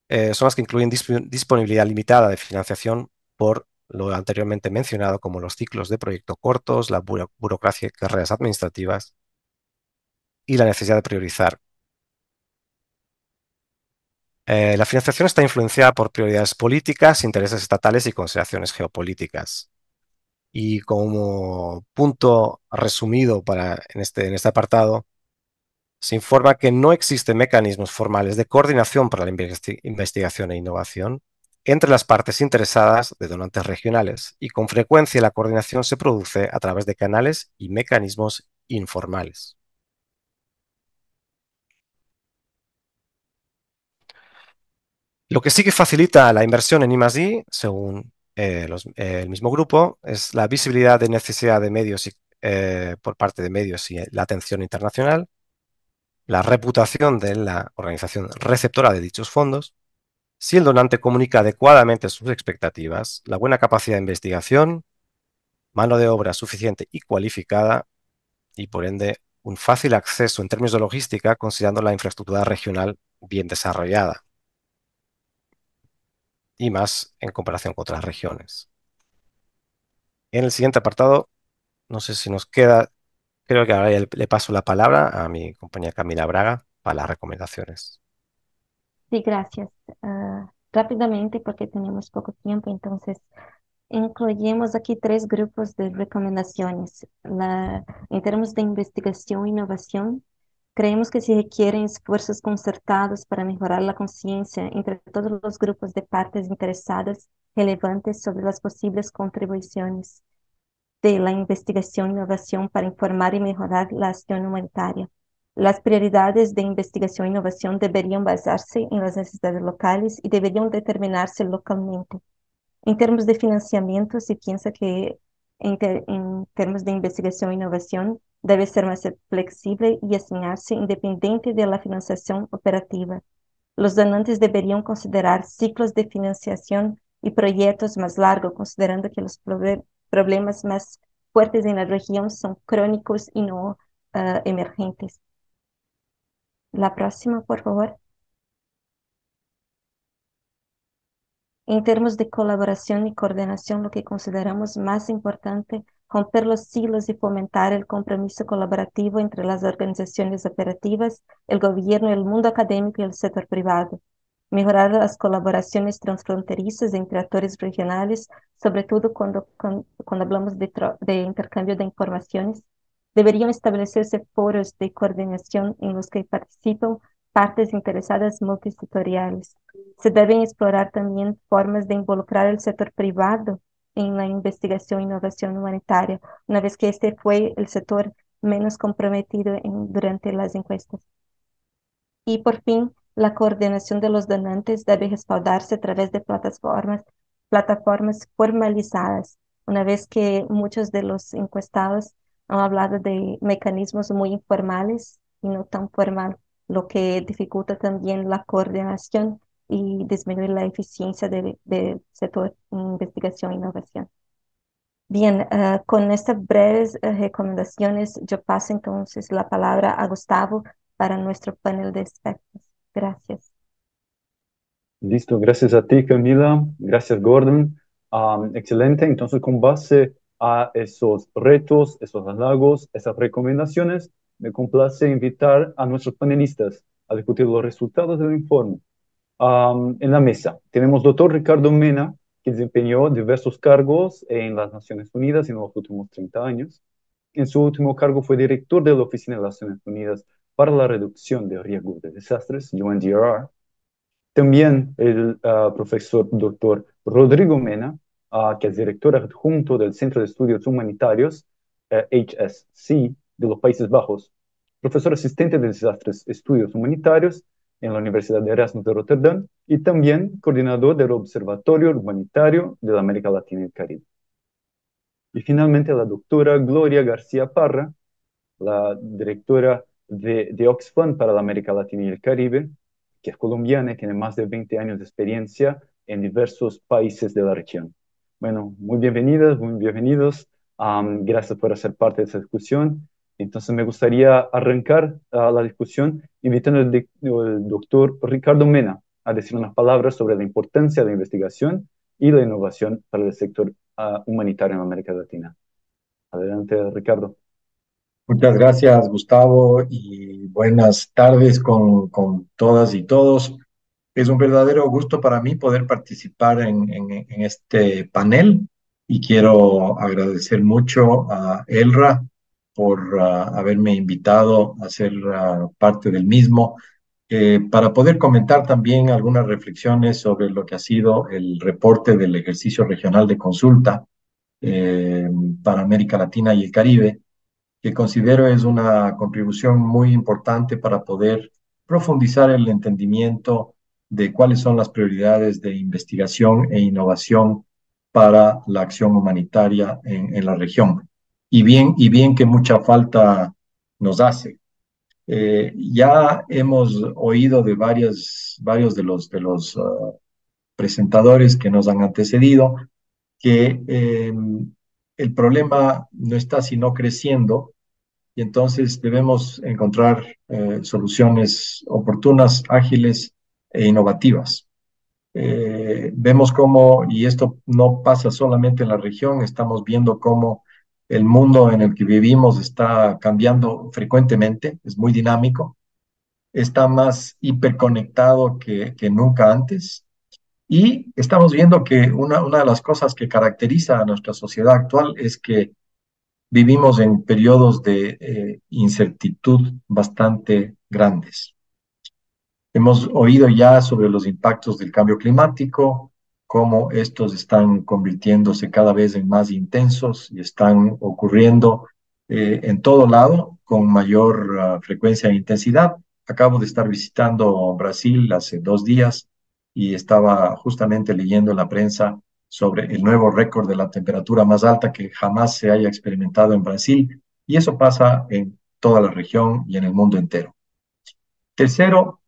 son las que incluyen disponibilidad limitada de financiación por lo anteriormente mencionado, como los ciclos de proyecto cortos, la burocracia y carreras administrativas y la necesidad de priorizar. La financiación está influenciada por prioridades políticas, intereses estatales y consideraciones geopolíticas. Y como punto resumido en este apartado, se informa que no existen mecanismos formales de coordinación para la investigación e innovación entre las partes interesadas de donantes regionales, y con frecuencia la coordinación se produce a través de canales y mecanismos informales. Lo que sí que facilita la inversión en I+D, según el mismo grupo, es la visibilidad de necesidad de medios por parte de medios y la atención internacional, la reputación de la organización receptora de dichos fondos, si el donante comunica adecuadamente sus expectativas, la buena capacidad de investigación, mano de obra suficiente y cualificada, y por ende un fácil acceso en términos de logística, considerando la infraestructura regional bien desarrollada, y más en comparación con otras regiones. En el siguiente apartado, no sé si nos queda, creo que ahora ya le paso la palabra a mi compañera Camila Braga para las recomendaciones. Sí, gracias. Rápidamente, porque tenemos poco tiempo, entonces incluimos aquí 3 grupos de recomendaciones. En términos de investigación e innovación, creemos que se requieren esfuerzos concertados para mejorar la conciencia entre todos los grupos de partes interesadas relevantes sobre las posibles contribuciones de la investigación e innovación para informar y mejorar la acción humanitaria. Las prioridades de investigación e innovación deberían basarse en las necesidades locales y deberían determinarse localmente. En términos de financiamiento, se piensa que en términos de investigación e innovación debe ser más flexible y asignarse independiente de la financiación operativa. Los donantes deberían considerar ciclos de financiación y proyectos más largos, considerando que los problemas más fuertes en la región son crónicos y no emergentes. La próxima, por favor. En términos de colaboración y coordinación, lo que consideramos más importante, romper los silos y fomentar el compromiso colaborativo entre las organizaciones operativas, el gobierno, el mundo académico y el sector privado. Mejorar las colaboraciones transfronterizas entre actores regionales, sobre todo cuando hablamos de intercambio de informaciones. Deberían establecerse foros de coordinación en los que participan partes interesadas multisectoriales. Se deben explorar también formas de involucrar el sector privado en la investigación e innovación humanitaria, una vez que este fue el sector menos comprometido durante las encuestas. Y por fin, la coordinación de los donantes debe respaldarse a través de plataformas formalizadas, una vez que muchos de los encuestados han hablado de mecanismos muy informales y no tan formal, lo que dificulta también la coordinación y disminuye la eficiencia del sector de investigación e innovación. Bien, con estas breves recomendaciones, yo paso entonces la palabra a Gustavo para nuestro panel de expertos. Gracias. Listo, gracias a ti, Camila. Gracias, Gordon. Excelente. Entonces, con base a esos retos, esos halagos, esas recomendaciones, me complace invitar a nuestros panelistas a discutir los resultados del informe. En la mesa tenemos doctor Ricardo Mena, que desempeñó diversos cargos en las Naciones Unidas en los últimos 30 años. En su último cargo fue director de la Oficina de las Naciones Unidas para la Reducción de Riesgos de Desastres, UNDRR. También el profesor doctor Rodrigo Mena, que es director adjunto del Centro de Estudios Humanitarios, HSC, de los Países Bajos, profesor asistente de Desastres Estudios Humanitarios en la Universidad de Erasmus de Rotterdam y también coordinador del Observatorio Humanitario de la América Latina y el Caribe. Y finalmente la doctora Gloria García Parra, la directora de Oxfam para la América Latina y el Caribe, que es colombiana y tiene más de 20 años de experiencia en diversos países de la región. Bueno, muy bienvenidas, muy bienvenidos. Gracias por hacer parte de esta discusión. Entonces me gustaría arrancar la discusión invitando al doctor Ricardo Mena a decir unas palabras sobre la importancia de la investigación y la innovación para el sector humanitario en América Latina. Adelante, Ricardo. Muchas gracias, Gustavo, y buenas tardes con todas y todos. Es un verdadero gusto para mí poder participar en este panel y quiero agradecer mucho a Elra por haberme invitado a ser parte del mismo, para poder comentar también algunas reflexiones sobre lo que ha sido el reporte del ejercicio regional de consulta para América Latina y el Caribe, que considero es una contribución muy importante para poder profundizar el entendimiento de cuáles son las prioridades de investigación e innovación para la acción humanitaria en la región. Y bien que mucha falta nos hace. Ya hemos oído de varios de los presentadores que nos han antecedido que el problema no está sino creciendo y entonces debemos encontrar soluciones oportunas, ágiles e innovativas. Vemos cómo, y esto no pasa solamente en la región, estamos viendo cómo el mundo en el que vivimos está cambiando frecuentemente, es muy dinámico, está más hiperconectado que nunca antes. Y estamos viendo que una de las cosas que caracteriza a nuestra sociedad actual es que vivimos en periodos de incertidumbre bastante grandes. Hemos oído ya sobre los impactos del cambio climático, cómo estos están convirtiéndose cada vez en más intensos y están ocurriendo en todo lado con mayor frecuencia e intensidad. Acabo de estar visitando Brasil hace 2 días y estaba justamente leyendo en la prensa sobre el nuevo récord de la temperatura más alta que jamás se haya experimentado en Brasil, y eso pasa en toda la región y en el mundo entero. Tercero,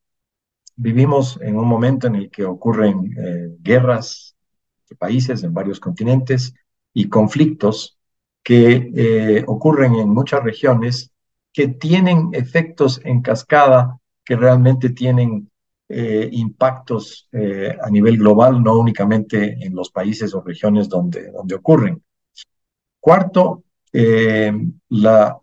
vivimos en un momento en el que ocurren guerras de países en varios continentes y conflictos que ocurren en muchas regiones que tienen efectos en cascada que realmente tienen impactos a nivel global, no únicamente en los países o regiones donde ocurren. Cuarto, la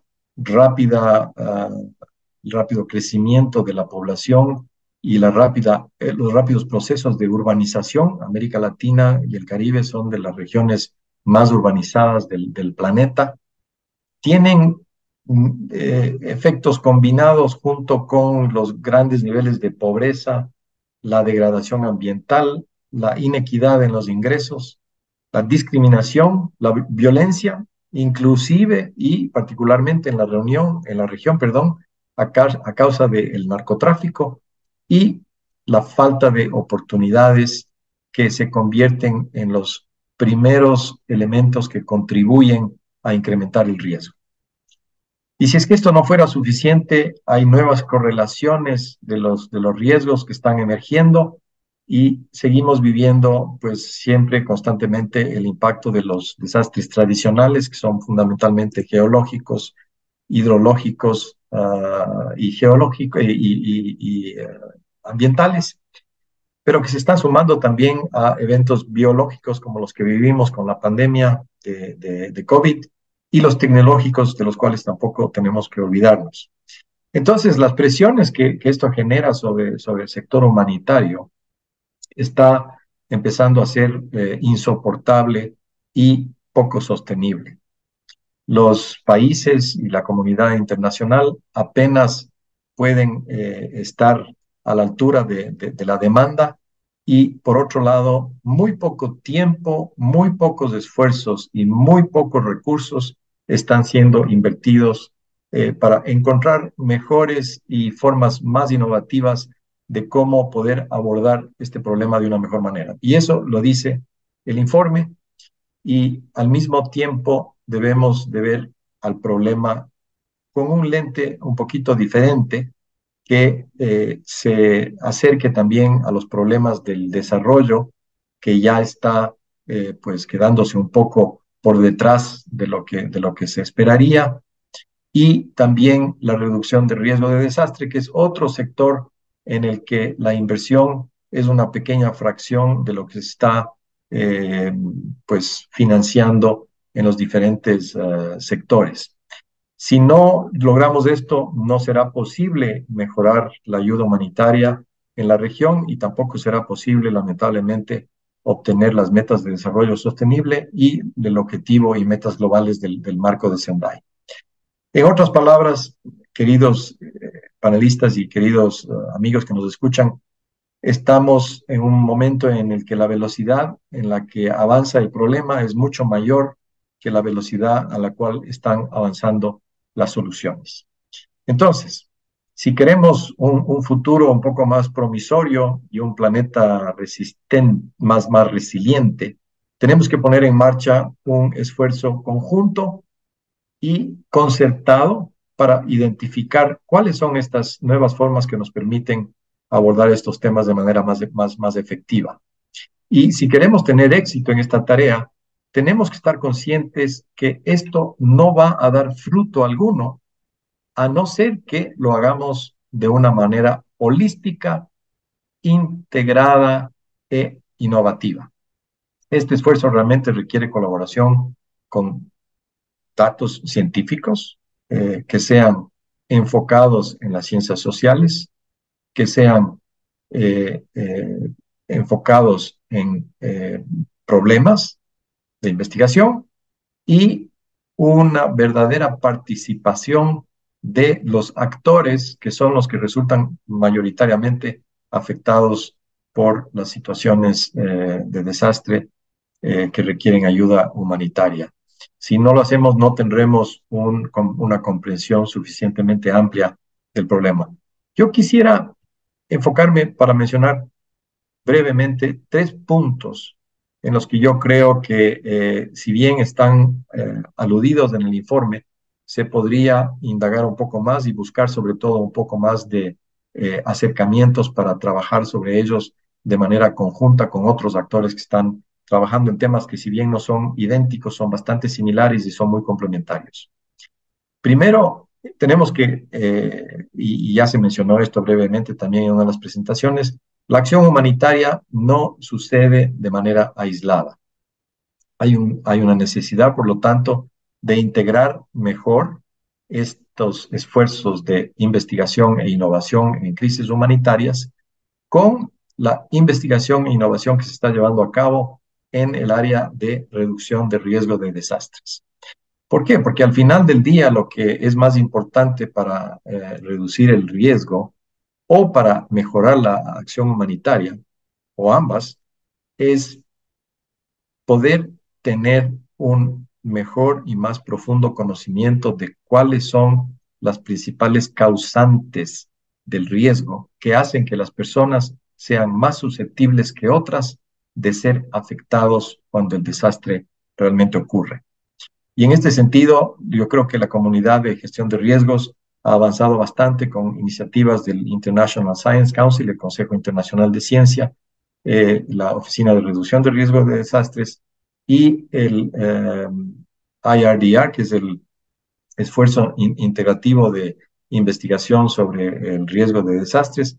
el rápido crecimiento de la población y los rápidos procesos de urbanización. América Latina y el Caribe son de las regiones más urbanizadas del planeta. Tienen efectos combinados junto con los grandes niveles de pobreza, la degradación ambiental, la inequidad en los ingresos, la discriminación, la violencia, inclusive y particularmente en la región, a causa del narcotráfico y la falta de oportunidades que se convierten en los primeros elementos que contribuyen a incrementar el riesgo. Y si es que esto no fuera suficiente, hay nuevas correlaciones de los riesgos que están emergiendo y seguimos viviendo pues siempre constantemente el impacto de los desastres tradicionales, que son fundamentalmente geológicos, hidrológicos y geológicos y ambientales, pero que se están sumando también a eventos biológicos como los que vivimos con la pandemia de COVID, y los tecnológicos, de los cuales tampoco tenemos que olvidarnos. Entonces, las presiones que esto genera sobre el sector humanitario está empezando a ser insoportable y poco sostenible. Los países y la comunidad internacional apenas pueden estar a la altura de la demanda y, por otro lado, muy poco tiempo, muy pocos esfuerzos y muy pocos recursos están siendo invertidos para encontrar mejores y formas más innovativas de cómo poder abordar este problema de una mejor manera. Y eso lo dice el informe, y al mismo tiempo debemos de ver al problema con un lente un poquito diferente que se acerque también a los problemas del desarrollo, que ya está pues quedándose un poco por detrás de lo que se esperaría, y también la reducción de riesgo de desastre, que es otro sector en el que la inversión es una pequeña fracción de lo que se está eh, pues financiando en los diferentes sectores. Si no logramos esto, no será posible mejorar la ayuda humanitaria en la región y tampoco será posible, lamentablemente, obtener las metas de desarrollo sostenible y el objetivo y metas globales del marco de Sendai. En otras palabras, queridos panelistas y queridos amigos que nos escuchan, estamos en un momento en el que la velocidad en la que avanza el problema es mucho mayor que la velocidad a la cual están avanzando las soluciones. Entonces, si queremos un futuro un poco más promisorio y un planeta resistente, más resiliente, tenemos que poner en marcha un esfuerzo conjunto y concertado para identificar cuáles son estas nuevas formas que nos permiten abordar estos temas de manera más efectiva. Y si queremos tener éxito en esta tarea, tenemos que estar conscientes que esto no va a dar fruto alguno a no ser que lo hagamos de una manera holística, integrada e innovativa. Este esfuerzo realmente requiere colaboración con datos científicos que sean enfocados en las ciencias sociales, que sean enfocados en problemas de investigación y una verdadera participación de los actores que son los que resultan mayoritariamente afectados por las situaciones de desastre que requieren ayuda humanitaria. Si no lo hacemos, no tendremos una comprensión suficientemente amplia del problema. Yo quisiera enfocarme para mencionar brevemente 3 puntos en los que yo creo que, si bien están aludidos en el informe, se podría indagar un poco más y buscar sobre todo un poco más de acercamientos para trabajar sobre ellos de manera conjunta con otros actores que están trabajando en temas que, si bien no son idénticos, son bastante similares y son muy complementarios. Primero, tenemos que, y ya se mencionó esto brevemente también en una de las presentaciones, la acción humanitaria no sucede de manera aislada. Hay una necesidad, por lo tanto, de integrar mejor estos esfuerzos de investigación e innovación en crisis humanitarias con la investigación e innovación que se está llevando a cabo en el área de reducción de riesgo de desastres. ¿Por qué? Porque al final del día lo que es más importante para reducir el riesgo o para mejorar la acción humanitaria, o ambas, es poder tener un mejor y más profundo conocimiento de cuáles son las principales causantes del riesgo que hacen que las personas sean más susceptibles que otras de ser afectados cuando el desastre realmente ocurre. Y en este sentido, yo creo que la comunidad de gestión de riesgos ha avanzado bastante con iniciativas del International Science Council, el Consejo Internacional de Ciencia, la Oficina de Reducción de Riesgos de Desastres y el IRDR, que es el Esfuerzo Integrativo de Investigación sobre el Riesgo de Desastres,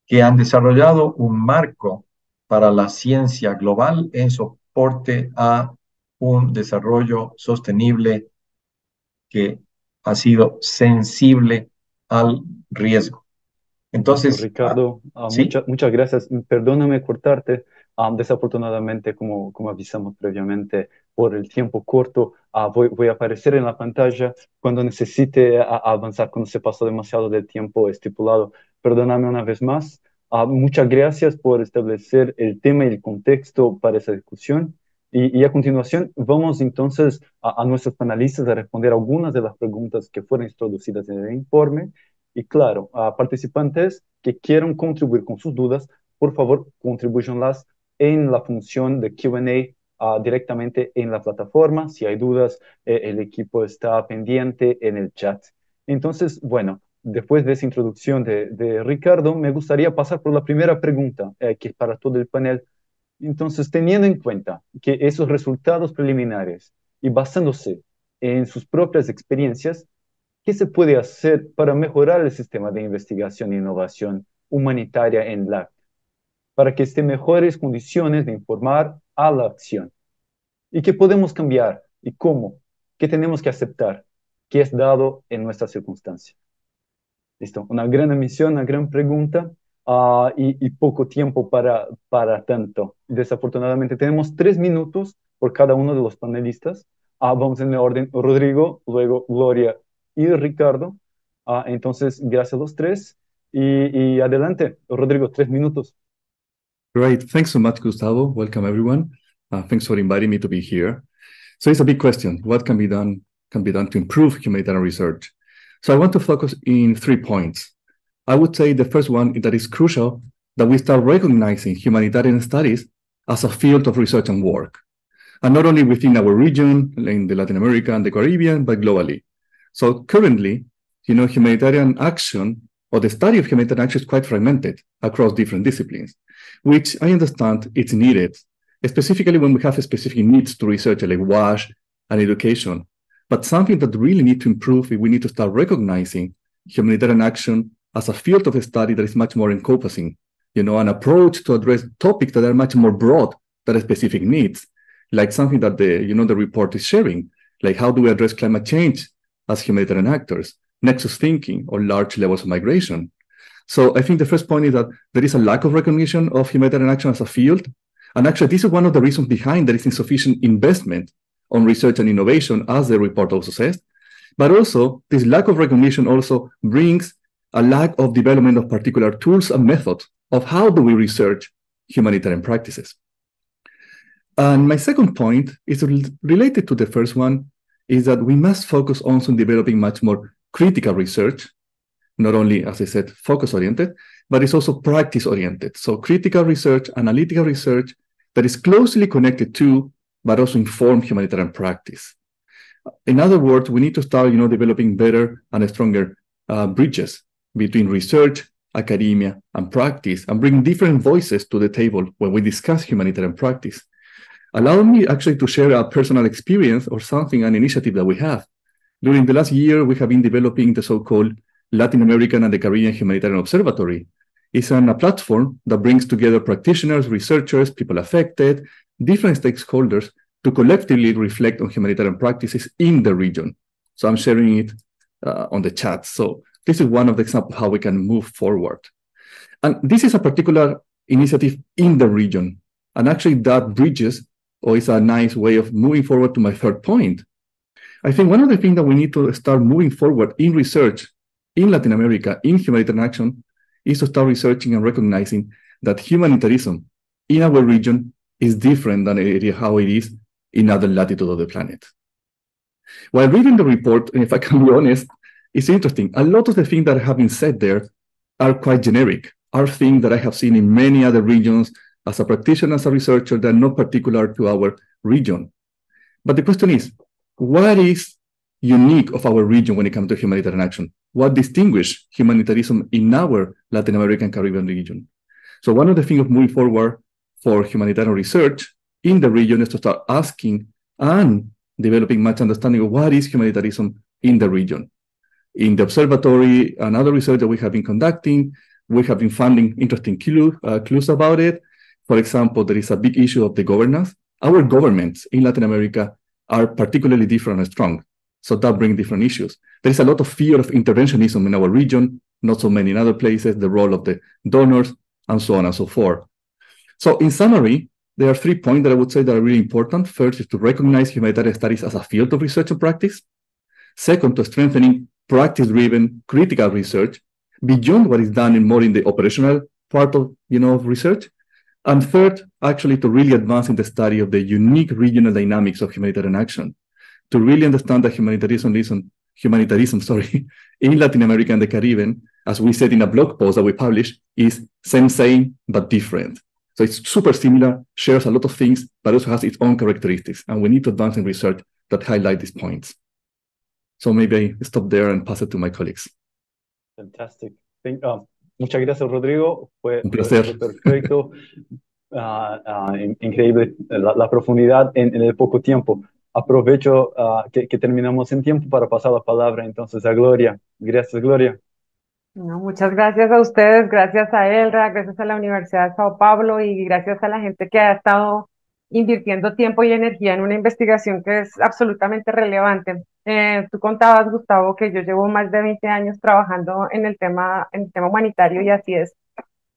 que han desarrollado un marco para la ciencia global en soporte a un desarrollo sostenible que ha sido sensible al riesgo. Entonces, Ricardo, ¿sí? muchas gracias. Perdóname cortarte, Desafortunadamente, como avisamos previamente, por el tiempo corto, voy a aparecer en la pantalla cuando necesite avanzar, cuando se pasó demasiado del tiempo estipulado. Perdóname una vez más. Muchas gracias por establecer el tema y el contexto para esa discusión. Y a continuación vamos entonces a nuestros panelistas a responder algunas de las preguntas que fueron introducidas en el informe. Y claro, a participantes que quieran contribuir con sus dudas, por favor, contribúyanlas en la función de Q&A directamente en la plataforma. Si hay dudas, el equipo está pendiente en el chat. Entonces, bueno, después de esa introducción de Ricardo, me gustaría pasar por la primera pregunta, que es para todo el panel. Entonces, teniendo en cuenta que esos resultados preliminares y basándose en sus propias experiencias, ¿qué se puede hacer para mejorar el sistema de investigación e innovación humanitaria en LAC, para que esté en mejores condiciones de informar a la acción? ¿Y qué podemos cambiar? ¿Y cómo? ¿Qué tenemos que aceptar? ¿Qué es dado en nuestra circunstancia? Listo, una gran emisión, una gran pregunta y poco tiempo para tanto. Desafortunadamente tenemos 3 minutos por cada uno de los panelistas. Vamos en el orden, Rodrigo, luego Gloria y Ricardo. Entonces, gracias a los tres. Y adelante, Rodrigo, 3 minutos. Great. Thanks so much, Gustavo. Welcome, everyone. Thanks for inviting me to be here. So it's a big question. What can be done to improve humanitarian research? So I want to focus in 3 points. I would say the first one is that it's crucial that we start recognizing humanitarian studies as a field of research and work, and not only within our region, in the Latin America and the Caribbean, but globally. So currently, humanitarian action or the study of humanitarian action is quite fragmented across different disciplines, which I understand it's needed, specifically when we have specific needs to research like WASH and education. But something that really need to improve is we need to start recognizing humanitarian action as a field of study that is much more encompassing, an approach to address topics that are much more broad than specific needs, like something that the report is sharing, like how do we address climate change as humanitarian actors, nexus thinking, or large levels of migration. So I think the first point is that there is a lack of recognition of humanitarian action as a field. And actually, this is one of the reasons behind there is insufficient investment on research and innovation, as the report also says. But also, this lack of recognition also brings a lack of development of particular tools and methods of how do we research humanitarian practices. And my second point is related to the first one, is that we must focus also on developing much more critical research, not only, as I said, focus-oriented, but it's also practice-oriented. So critical research, analytical research that is closely connected to, but also inform humanitarian practice. In other words, we need to start, developing better and stronger bridges between research, academia, and practice, and bring different voices to the table when we discuss humanitarian practice. Allow me actually to share a personal experience or something, an initiative that we have. During the last year, we have been developing the so-called Latin American and the Caribbean Humanitarian Observatory. It's a platform that brings together practitioners, researchers, people affected, different stakeholders to collectively reflect on humanitarian practices in the region. So I'm sharing it on the chat. So this is one of the examples how we can move forward. And this is a particular initiative in the region. And actually that bridges, or is a nice way of moving forward to my third point. I think one of the things that we need to start moving forward in research in Latin America, in humanitarian action, is to start researching and recognizing that humanitarianism in our region is different than how it is in other latitudes of the planet. While reading the report, and if I can be honest, it's interesting. A lot of the things that have been said there are quite generic, are things that I have seen in many other regions as a practitioner, as a researcher, that are not particular to our region. But the question is, what is unique of our region when it comes to humanitarian action? What distinguishes humanitarianism in our Latin American Caribbean region? So one of the things of moving forward for humanitarian research in the region is to start asking and developing much understanding of what is humanitarianism in the region. In the observatory and other research that we have been conducting, we have been finding interesting clues about it. For example, there is a big issue of the governance. Our governments in Latin America are particularly different and strong. So that brings different issues. There is a lot of fear of interventionism in our region, not so many in other places, the role of the donors, and so on and so forth. So in summary, there are 3 points that I would say that are really important. First is to recognize humanitarian studies as a field of research and practice. Second, to strengthening practice-driven critical research beyond what is done in the operational part of research. And third, actually, to really advance in the study of the unique regional dynamics of humanitarian action, to really understand that humanitarianism in Latin America and the Caribbean, as we said in a blog post that we published, is same, but different. So it's super similar, shares a lot of things, but also has its own characteristics. And we need to advance in research that highlight these points. So maybe I stop there and pass it to my colleagues. Fantastic. Muchas gracias, Rodrigo. Fue placer. Perfecto. Increíble la profundidad en el poco tiempo. Aprovecho que terminamos en tiempo para pasar la palabra entonces a Gloria. Gracias, Gloria. No, muchas gracias a ustedes, gracias a Elra, gracias a la Universidad de Sao Paulo y gracias a la gente que ha estado invirtiendo tiempo y energía en una investigación que es absolutamente relevante. Tú contabas, Gustavo, que yo llevo más de 20 años trabajando en el tema humanitario y así es.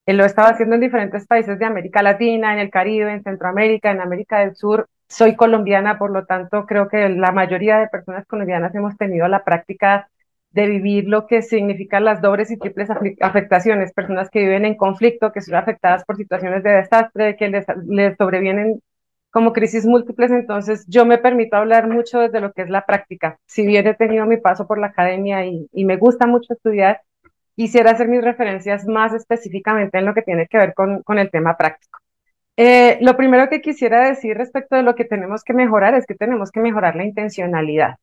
Lo he estado haciendo en diferentes países de América Latina, en el Caribe, en Centroamérica, en América del Sur. Soy colombiana, por lo tanto, creo que la mayoría de personas colombianas hemos tenido la práctica de vivir lo que significan las dobles y triples afectaciones, personas que viven en conflicto, que son afectadas por situaciones de desastre, que les sobrevienen como crisis múltiples. Entonces yo me permito hablar mucho desde lo que es la práctica. Si bien he tenido mi paso por la academia y me gusta mucho estudiar, quisiera hacer mis referencias más específicamente en lo que tiene que ver con el tema práctico. Lo primero que quisiera decir respecto de lo que tenemos que mejorar es que tenemos que mejorar la intencionalidad.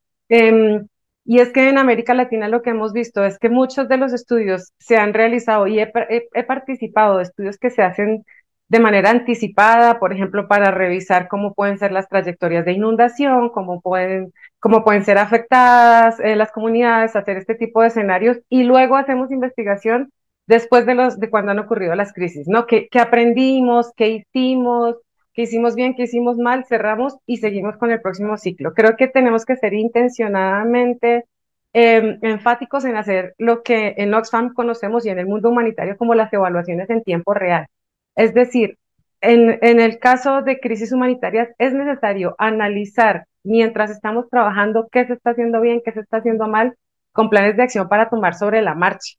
Y es que en América Latina lo que hemos visto es que muchos de los estudios se han realizado y he participado de estudios que se hacen de manera anticipada, por ejemplo, para revisar cómo pueden ser las trayectorias de inundación, cómo pueden ser afectadas las comunidades, hacer este tipo de escenarios, y luego hacemos investigación después de cuando han ocurrido las crisis, ¿no? ¿Qué aprendimos? ¿Qué hicimos bien? ¿Qué hicimos mal? Cerramos y seguimos con el próximo ciclo. Creo que tenemos que ser intencionadamente enfáticos en hacer lo que en Oxfam conocemos y en el mundo humanitario como las evaluaciones en tiempo real. Es decir, en el caso de crisis humanitarias es necesario analizar mientras estamos trabajando qué se está haciendo bien, qué se está haciendo mal, con planes de acción para tomar sobre la marcha.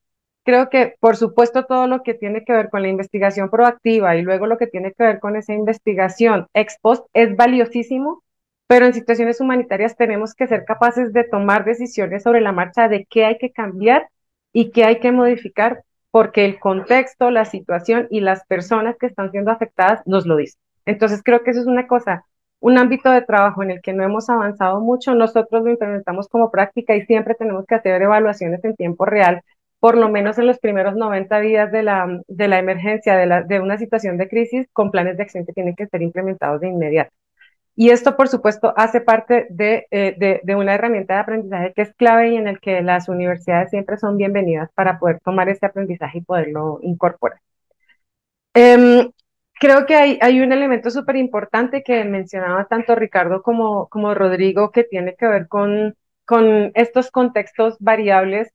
Creo que, por supuesto, todo lo que tiene que ver con la investigación proactiva y luego lo que tiene que ver con esa investigación ex post es valiosísimo, pero en situaciones humanitarias tenemos que ser capaces de tomar decisiones sobre la marcha de qué hay que cambiar y qué hay que modificar, porque el contexto, la situación y las personas que están siendo afectadas nos lo dicen. Entonces creo que eso es una cosa, un ámbito de trabajo en el que no hemos avanzado mucho. Nosotros lo implementamos como práctica y siempre tenemos que hacer evaluaciones en tiempo real, por lo menos en los primeros 90 días de la emergencia, de una situación de crisis, con planes de acción que tienen que ser implementados de inmediato. Y esto, por supuesto, hace parte de una herramienta de aprendizaje que es clave y en el que las universidades siempre son bienvenidas para poder tomar ese aprendizaje y poderlo incorporar. Creo que hay un elemento súper importante que mencionaba tanto Ricardo como Rodrigo, que tiene que ver con estos contextos variables.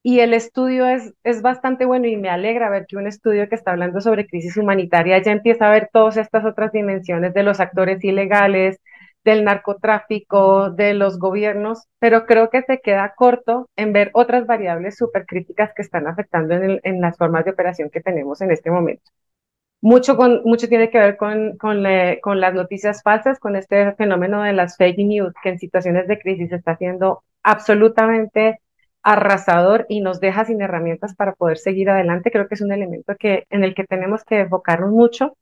Y el estudio es bastante bueno y me alegra ver que un estudio que está hablando sobre crisis humanitaria ya empieza a ver todas estas otras dimensiones de los actores ilegales, del narcotráfico, de los gobiernos, pero creo que se queda corto en ver otras variables súper críticas que están afectando en las formas de operación que tenemos en este momento. Mucho tiene que ver con las noticias falsas, con este fenómeno de las fake news, que en situaciones de crisis está siendo absolutamente arrasador y nos deja sin herramientas para poder seguir adelante. Creo que es un elemento en el que tenemos que enfocarnos mucho,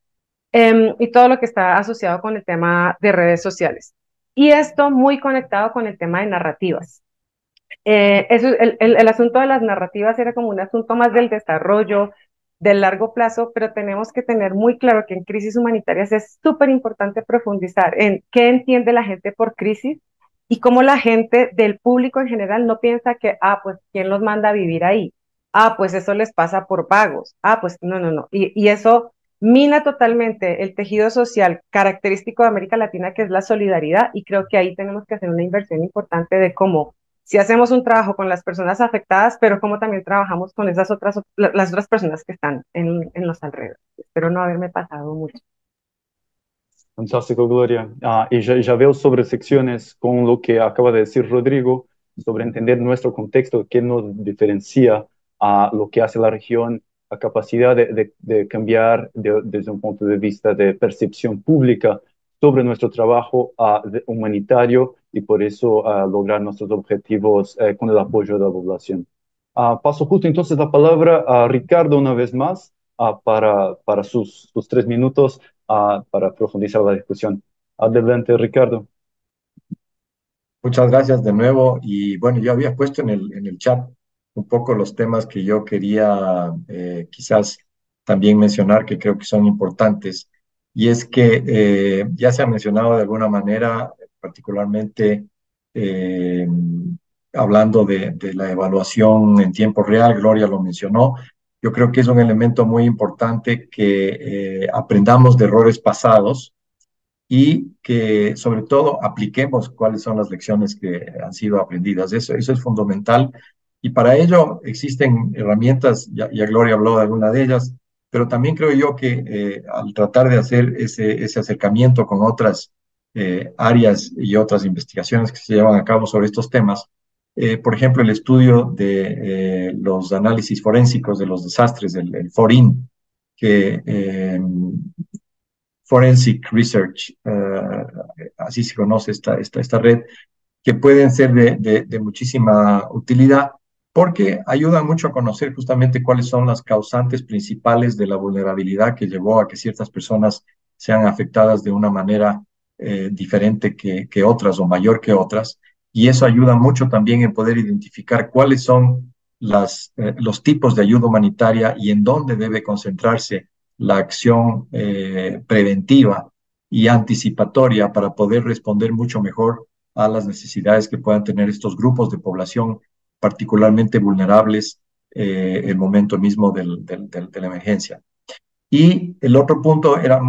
y todo lo que está asociado con el tema de redes sociales. Y esto muy conectado con el tema de narrativas. El asunto de las narrativas era como un asunto más del desarrollo, del largo plazo, pero tenemos que tener muy claro que en crisis humanitarias es súper importante profundizar en qué entiende la gente por crisis y cómo la gente del público en general no piensa que, pues, ¿quién los manda a vivir ahí? Pues eso les pasa por vagos. Pues no. Y eso mina totalmente el tejido social característico de América Latina, que es la solidaridad, y creo que ahí tenemos que hacer una inversión importante de cómo sí hacemos un trabajo con las personas afectadas, pero cómo también trabajamos con las otras personas que están en los alrededores. Espero no haberme pasado mucho. Fantástico, Gloria. Y ya veo sobre secciones con lo que acaba de decir Rodrigo, sobre entender nuestro contexto, qué nos diferencia a lo que hace la región, la capacidad de cambiar desde un punto de vista de percepción pública sobre nuestro trabajo humanitario y por eso lograr nuestros objetivos con el apoyo de la población. Paso justo entonces la palabra a Ricardo una vez más para sus 3 minutos para profundizar la discusión. Adelante, Ricardo. Muchas gracias de nuevo. Y bueno, yo había puesto en el chat un poco los temas que yo quería quizás también mencionar, que creo que son importantes. Y es que ya se ha mencionado de alguna manera, particularmente eh, hablando de la evaluación en tiempo real, Gloria lo mencionó. Yo creo que es un elemento muy importante que aprendamos de errores pasados y que sobre todo apliquemos cuáles son las lecciones que han sido aprendidas. Eso es fundamental. Y para ello existen herramientas, ya Gloria habló de alguna de ellas, pero también creo yo que al tratar de hacer ese acercamiento con otras áreas y otras investigaciones que se llevan a cabo sobre estos temas, por ejemplo, el estudio de los análisis forensicos de los desastres, el FORIN, que Forensic Research, así se conoce esta red, que pueden ser de muchísima utilidad porque ayudan mucho a conocer justamente cuáles son las causantes principales de la vulnerabilidad que llevó a que ciertas personas sean afectadas de una manera diferente que otras o mayor que otras. Y eso ayuda mucho también en poder identificar cuáles son los tipos de ayuda humanitaria y en dónde debe concentrarse la acción preventiva y anticipatoria para poder responder mucho mejor a las necesidades que puedan tener estos grupos de población particularmente vulnerables el momento mismo de la emergencia. Y el otro punto era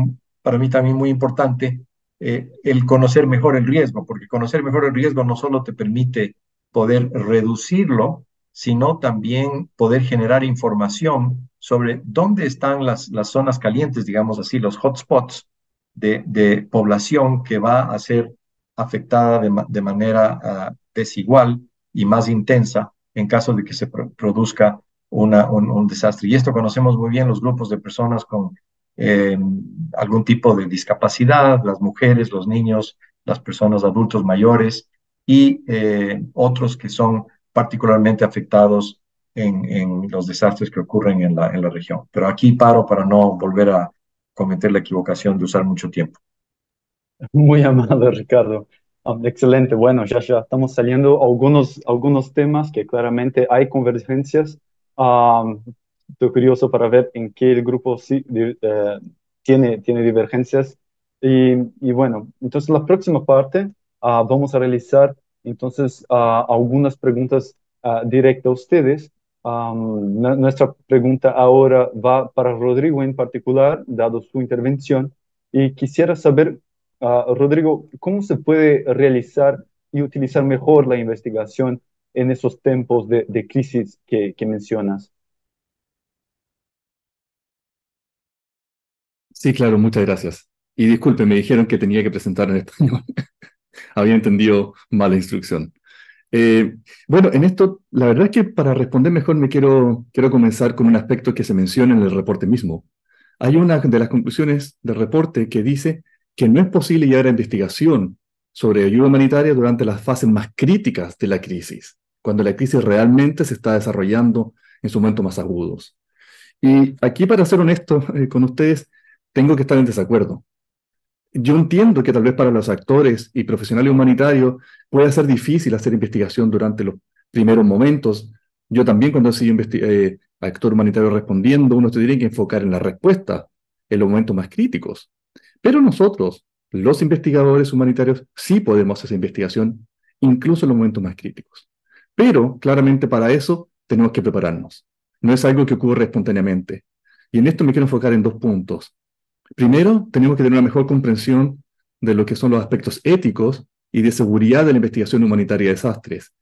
para mí también muy importante, el conocer mejor el riesgo, porque conocer mejor el riesgo no solo te permite poder reducirlo, sino también poder generar información sobre dónde están las zonas calientes, digamos así, los hotspots de población que va a ser afectada de manera desigual y más intensa en caso de que se produzca un desastre. Y esto conocemos muy bien los grupos de personas con algún tipo de discapacidad, las mujeres, los niños, las personas adultos mayores y otros que son particularmente afectados en los desastres que ocurren en la región. Pero aquí paro para no volver a cometer la equivocación de usar mucho tiempo. Muy amable, Ricardo. Excelente. Bueno, ya estamos saliendo algunos temas que claramente hay convergencias. Estoy curioso para ver en qué el grupo sí, tiene divergencias. Y bueno, entonces la próxima parte vamos a realizar entonces algunas preguntas directas a ustedes. Nuestra pregunta ahora va para Rodrigo en particular, dado su intervención. Y quisiera saber, Rodrigo, ¿cómo se puede realizar y utilizar mejor la investigación en esos tiempos de crisis que mencionas? Sí, claro, muchas gracias. Y disculpen, me dijeron que tenía que presentar en español. Había entendido mal la instrucción. Bueno, en esto, la verdad es que para responder mejor quiero comenzar con un aspecto que se menciona en el reporte mismo. Hay una de las conclusiones del reporte que dice que no es posible llevar a investigación sobre ayuda humanitaria durante las fases más críticas de la crisis, cuando la crisis realmente se está desarrollando en sus momentos más agudos. Y aquí, para ser honesto con ustedes, tengo que estar en desacuerdo. Yo entiendo que tal vez para los actores y profesionales humanitarios pueda ser difícil hacer investigación durante los primeros momentos. Yo también, cuando he sido actor humanitario respondiendo, uno se tiene que enfocar en la respuesta en los momentos más críticos. Pero nosotros, los investigadores humanitarios, sí podemos hacer investigación, incluso en los momentos más críticos. Pero, claramente, para eso tenemos que prepararnos. No es algo que ocurre espontáneamente. Y en esto me quiero enfocar en 2 puntos. Primero, tenemos que tener una mejor comprensión de lo que son los aspectos éticos y de seguridad de la investigación humanitaria de desastres.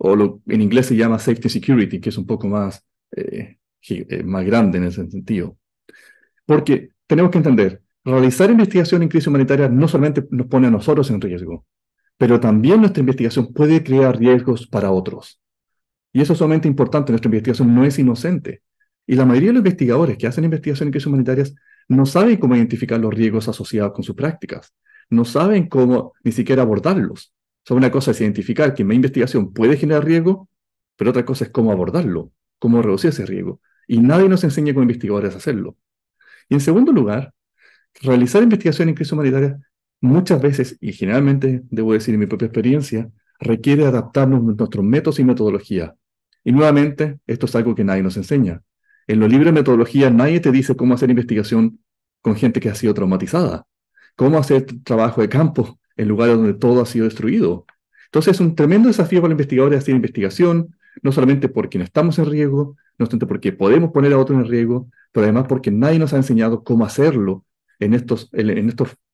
en inglés se llama Safety Security, que es un poco más, más grande en ese sentido. Porque tenemos que entender, realizar investigación en crisis humanitaria no solamente nos pone a nosotros en riesgo, pero también nuestra investigación puede crear riesgos para otros. Y eso es sumamente importante, nuestra investigación no es inocente. Y la mayoría de los investigadores que hacen investigación en crisis humanitarias no saben cómo identificar los riesgos asociados con sus prácticas, no saben cómo ni siquiera abordarlos. O sea, una cosa es identificar que mi investigación puede generar riesgo, pero otra cosa es cómo abordarlo, cómo reducir ese riesgo. Y nadie nos enseña como investigadores a hacerlo. Y en segundo lugar, realizar investigación en crisis humanitaria muchas veces, y generalmente, debo decir en mi propia experiencia, requiere adaptarnos a nuestros métodos y metodología. Y nuevamente, esto es algo que nadie nos enseña. En los libros de metodología nadie te dice cómo hacer investigación con gente que ha sido traumatizada, cómo hacer trabajo de campo en lugares donde todo ha sido destruido. Entonces es un tremendo desafío para los investigadores hacer investigación, no solamente porque no estamos en riesgo, no solamente porque podemos poner a otros en riesgo, pero además porque nadie nos ha enseñado cómo hacerlo en estos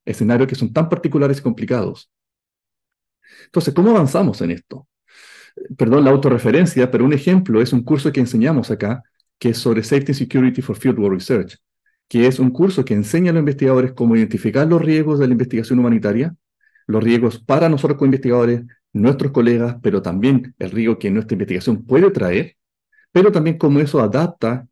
escenarios que son tan particulares y complicados. Entonces, ¿cómo avanzamos en esto? Perdón la autorreferencia, pero un ejemplo es un curso que enseñamos acá, que es sobre Safety and Security for Fieldwork Research, que es un curso que enseña a los investigadores cómo identificar los riesgos de la investigación humanitaria, los riesgos para nosotros como investigadores, nuestros colegas, pero también el riesgo que nuestra investigación puede traer, pero también cómo eso adapta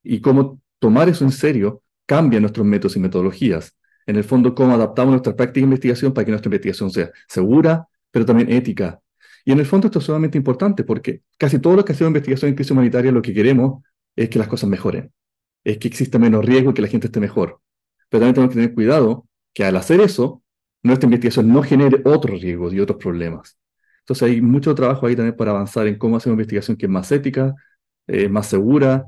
y cómo tomar eso en serio cambia nuestros métodos y metodologías. En el fondo, cómo adaptamos nuestra práctica de investigación para que nuestra investigación sea segura, pero también ética. Y en el fondo esto es sumamente importante porque casi todos los que hacemos investigación en crisis humanitaria lo que queremos es que las cosas mejoren, es que exista menos riesgo y que la gente esté mejor. Pero también tenemos que tener cuidado que al hacer eso, nuestra investigación no genere otros riesgos y otros problemas. Entonces hay mucho trabajo ahí también para avanzar en cómo hacer una investigación que es más ética, más segura,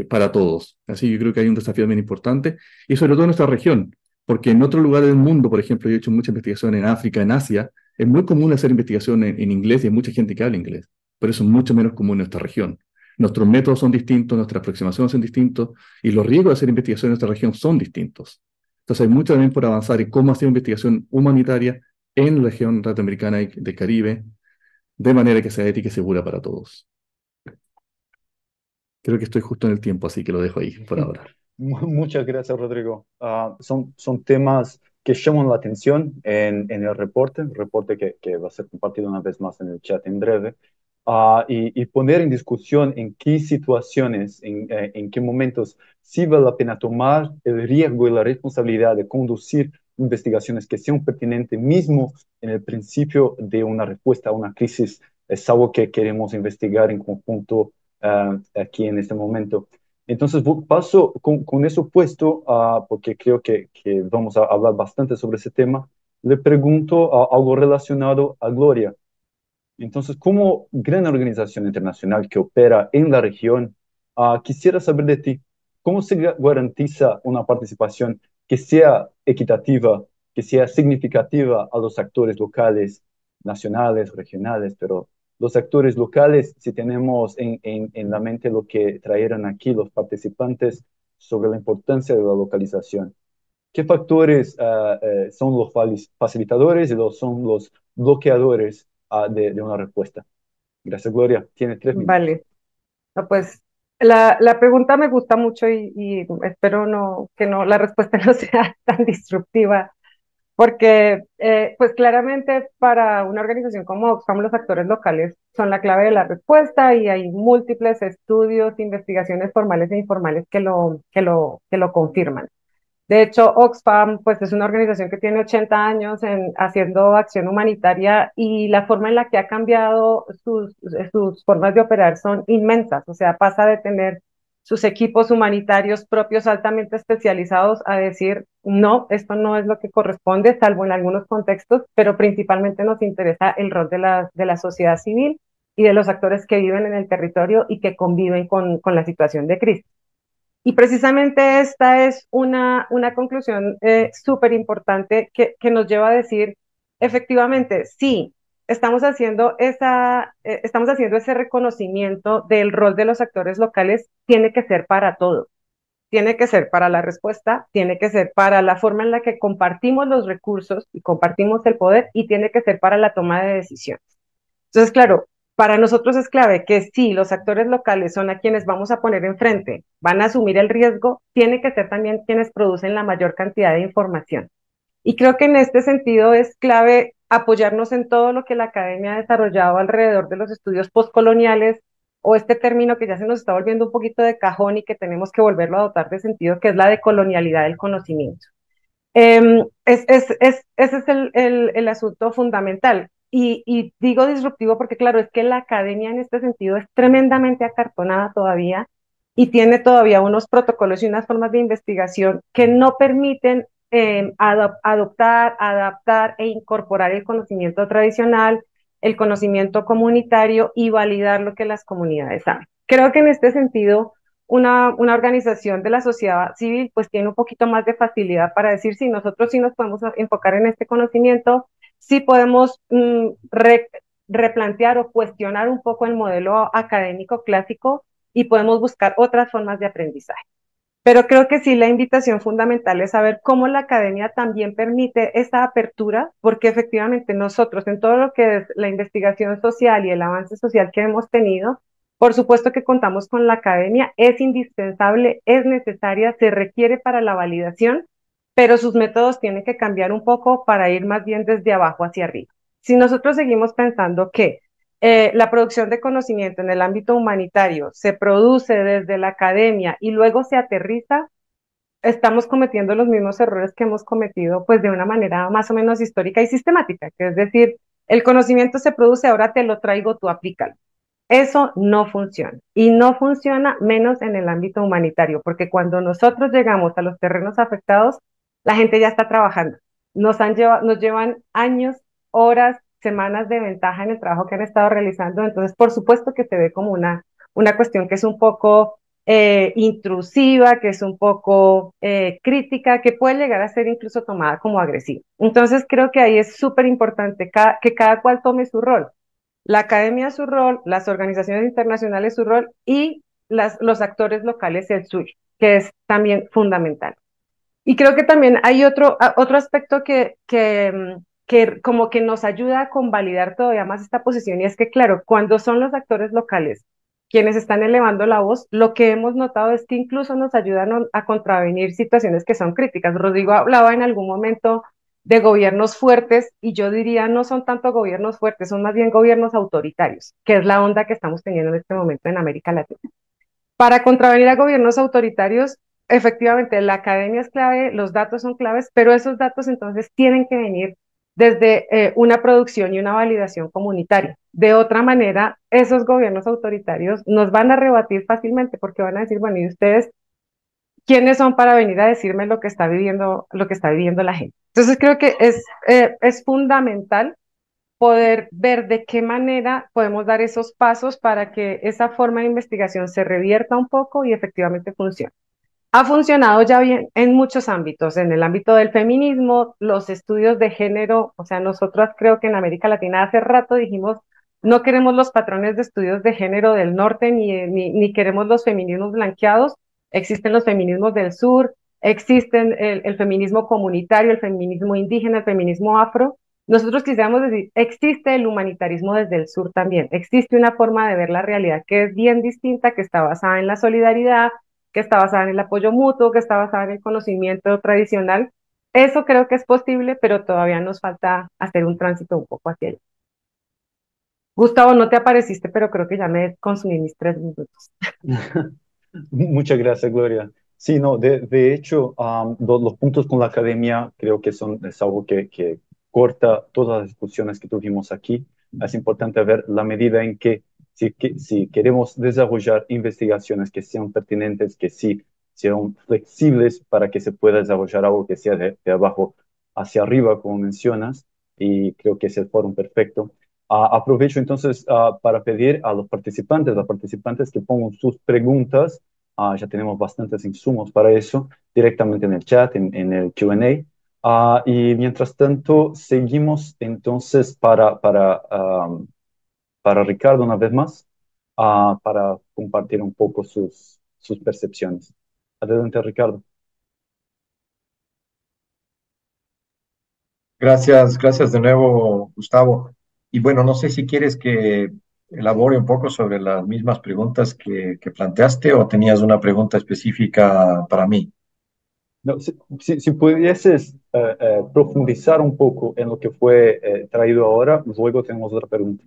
para todos. Así yo creo que hay un desafío bien importante, y sobre todo en nuestra región, porque en otros lugares del mundo, por ejemplo, yo he hecho mucha investigación en África, en Asia, es muy común hacer investigación en inglés y hay mucha gente que habla inglés, pero eso es mucho menos común en nuestra región. Nuestros métodos son distintos, nuestras aproximaciones son distintos, y los riesgos de hacer investigación en nuestra región son distintos. Entonces hay mucho también por avanzar en cómo hacer investigación humanitaria en la región latinoamericana y del Caribe, de manera que sea ética y segura para todos. Creo que estoy justo en el tiempo, así que lo dejo ahí por ahora. Muchas gracias, Rodrigo. Son temas que llaman la atención en el reporte que va a ser compartido una vez más en el chat en breve, y poner en discusión en qué situaciones, en qué momentos sí vale la pena tomar el riesgo y la responsabilidad de conducir investigaciones que sean pertinentes mismo en el principio de una respuesta a una crisis. Es algo que queremos investigar en conjunto aquí en este momento. Entonces paso con eso puesto, porque creo que vamos a hablar bastante sobre ese tema. Le pregunto algo relacionado a Gloria. Entonces, como gran organización internacional que opera en la región, quisiera saber de ti, ¿cómo se garantiza una participación que sea equitativa, que sea significativa a los actores locales, nacionales, regionales, pero los actores locales, si tenemos en la mente lo que trajeron aquí los participantes sobre la importancia de la localización? ¿Qué factores son los facilitadores y son los bloqueadores de una respuesta? Gracias, Gloria. Tiene 3 minutos. Vale. No, pues la pregunta me gusta mucho y espero que la respuesta no sea tan disruptiva, porque pues claramente para una organización como Oxfam los actores locales son la clave de la respuesta y hay múltiples estudios, investigaciones formales e informales que lo confirman. De hecho, Oxfam pues, es una organización que tiene 80 años haciendo acción humanitaria y la forma en la que ha cambiado sus formas de operar son inmensas. O sea, pasa de tener sus equipos humanitarios propios altamente especializados a decir, no, esto no es lo que corresponde, salvo en algunos contextos, pero principalmente nos interesa el rol de la sociedad civil y de los actores que viven en el territorio y que conviven con la situación de crisis. Y precisamente esta es una conclusión súper importante que nos lleva a decir, efectivamente, sí, estamos haciendo ese reconocimiento del rol de los actores locales, tiene que ser para todo. Tiene que ser para la respuesta, tiene que ser para la forma en la que compartimos los recursos y compartimos el poder, y tiene que ser para la toma de decisiones. Entonces, claro, para nosotros es clave que si los actores locales son a quienes vamos a poner enfrente, van a asumir el riesgo, tiene que ser también quienes producen la mayor cantidad de información. Y creo que en este sentido es clave apoyarnos en todo lo que la academia ha desarrollado alrededor de los estudios postcoloniales o este término que ya se nos está volviendo un poquito de cajón y que tenemos que volverlo a dotar de sentido, que es la decolonialidad del conocimiento. Ese es el asunto fundamental. Y digo disruptivo porque, claro, es que la academia en este sentido es tremendamente acartonada todavía y tiene todavía unos protocolos y unas formas de investigación que no permiten adoptar, adaptar e incorporar el conocimiento tradicional, el conocimiento comunitario y validar lo que las comunidades saben. Creo que en este sentido una organización de la sociedad civil pues tiene un poquito más de facilidad para decir si nosotros sí nos podemos enfocar en este conocimiento, sí podemos replantear o cuestionar un poco el modelo académico clásico y podemos buscar otras formas de aprendizaje. Pero creo que sí la invitación fundamental es saber cómo la academia también permite esa apertura, porque efectivamente nosotros en todo lo que es la investigación social y el avance social que hemos tenido, por supuesto que contamos con la academia, es indispensable, es necesaria, se requiere para la validación, pero sus métodos tienen que cambiar un poco para ir más bien desde abajo hacia arriba. Si nosotros seguimos pensando que la producción de conocimiento en el ámbito humanitario se produce desde la academia y luego se aterriza, estamos cometiendo los mismos errores que hemos cometido pues de una manera más o menos histórica y sistemática, que es decir, el conocimiento se produce, ahora te lo traigo, tú aplícalo. Eso no funciona y no funciona menos en el ámbito humanitario, porque cuando nosotros llegamos a los terrenos afectados, la gente ya está trabajando. Nos llevan años, horas, semanas de ventaja en el trabajo que han estado realizando, entonces por supuesto que se ve como una cuestión que es un poco intrusiva, que es un poco crítica, que puede llegar a ser incluso tomada como agresiva. Entonces creo que ahí es súper importante que cada cual tome su rol. La academia su rol, las organizaciones internacionales su rol y los actores locales el suyo, que es también fundamental. Y creo que también hay otro aspecto que como que nos ayuda a convalidar todavía más esta posición, y es que, claro, cuando son los actores locales quienes están elevando la voz, lo que hemos notado es que incluso nos ayudan a contravenir situaciones que son críticas. Rodrigo hablaba en algún momento de gobiernos fuertes, y yo diría no son tanto gobiernos fuertes, son más bien gobiernos autoritarios, que es la onda que estamos teniendo en este momento en América Latina. Para contravenir a gobiernos autoritarios, efectivamente, la academia es clave, los datos son claves, pero esos datos entonces tienen que venir desde una producción y una validación comunitaria. De otra manera, esos gobiernos autoritarios nos van a rebatir fácilmente porque van a decir, bueno, ¿y ustedes quiénes son para venir a decirme lo que está viviendo la gente? Entonces creo que es fundamental poder ver de qué manera podemos dar esos pasos para que esa forma de investigación se revierta un poco y efectivamente funcione. Ha funcionado ya bien en muchos ámbitos, en el ámbito del feminismo, los estudios de género, o sea, nosotros creo que en América Latina hace rato dijimos, no queremos los patrones de estudios de género del norte, ni queremos los feminismos blanqueados, existen los feminismos del sur, existen el feminismo comunitario, el feminismo indígena, el feminismo afro. Nosotros quisiéramos decir, existe el humanitarismo desde el sur también, existe una forma de ver la realidad que es bien distinta, que está basada en la solidaridad, que está basada en el apoyo mutuo, que está basada en el conocimiento tradicional. Eso creo que es posible, pero todavía nos falta hacer un tránsito un poco hacia allá. Gustavo, no te apareciste, pero creo que ya me consumí mis 3 minutos. Muchas gracias, Gloria. Sí, no, de hecho, los puntos con la academia creo que es algo que corta todas las discusiones que tuvimos aquí. Es importante ver la medida en que si queremos desarrollar investigaciones que sean pertinentes, que sí sean flexibles para que se pueda desarrollar algo que sea de abajo hacia arriba, como mencionas, y creo que es el foro perfecto. Aprovecho entonces para pedir a los participantes, que pongan sus preguntas. Ya tenemos bastantes insumos para eso, directamente en el chat, en el Q&A. Y mientras tanto, seguimos entonces para Ricardo una vez más, para compartir un poco sus percepciones. Adelante, Ricardo. Gracias de nuevo, Gustavo. Y bueno, no sé si quieres que elabore un poco sobre las mismas preguntas que planteaste o tenías una pregunta específica para mí. No, si pudieses profundizar un poco en lo que fue traído ahora, luego tenemos otra pregunta.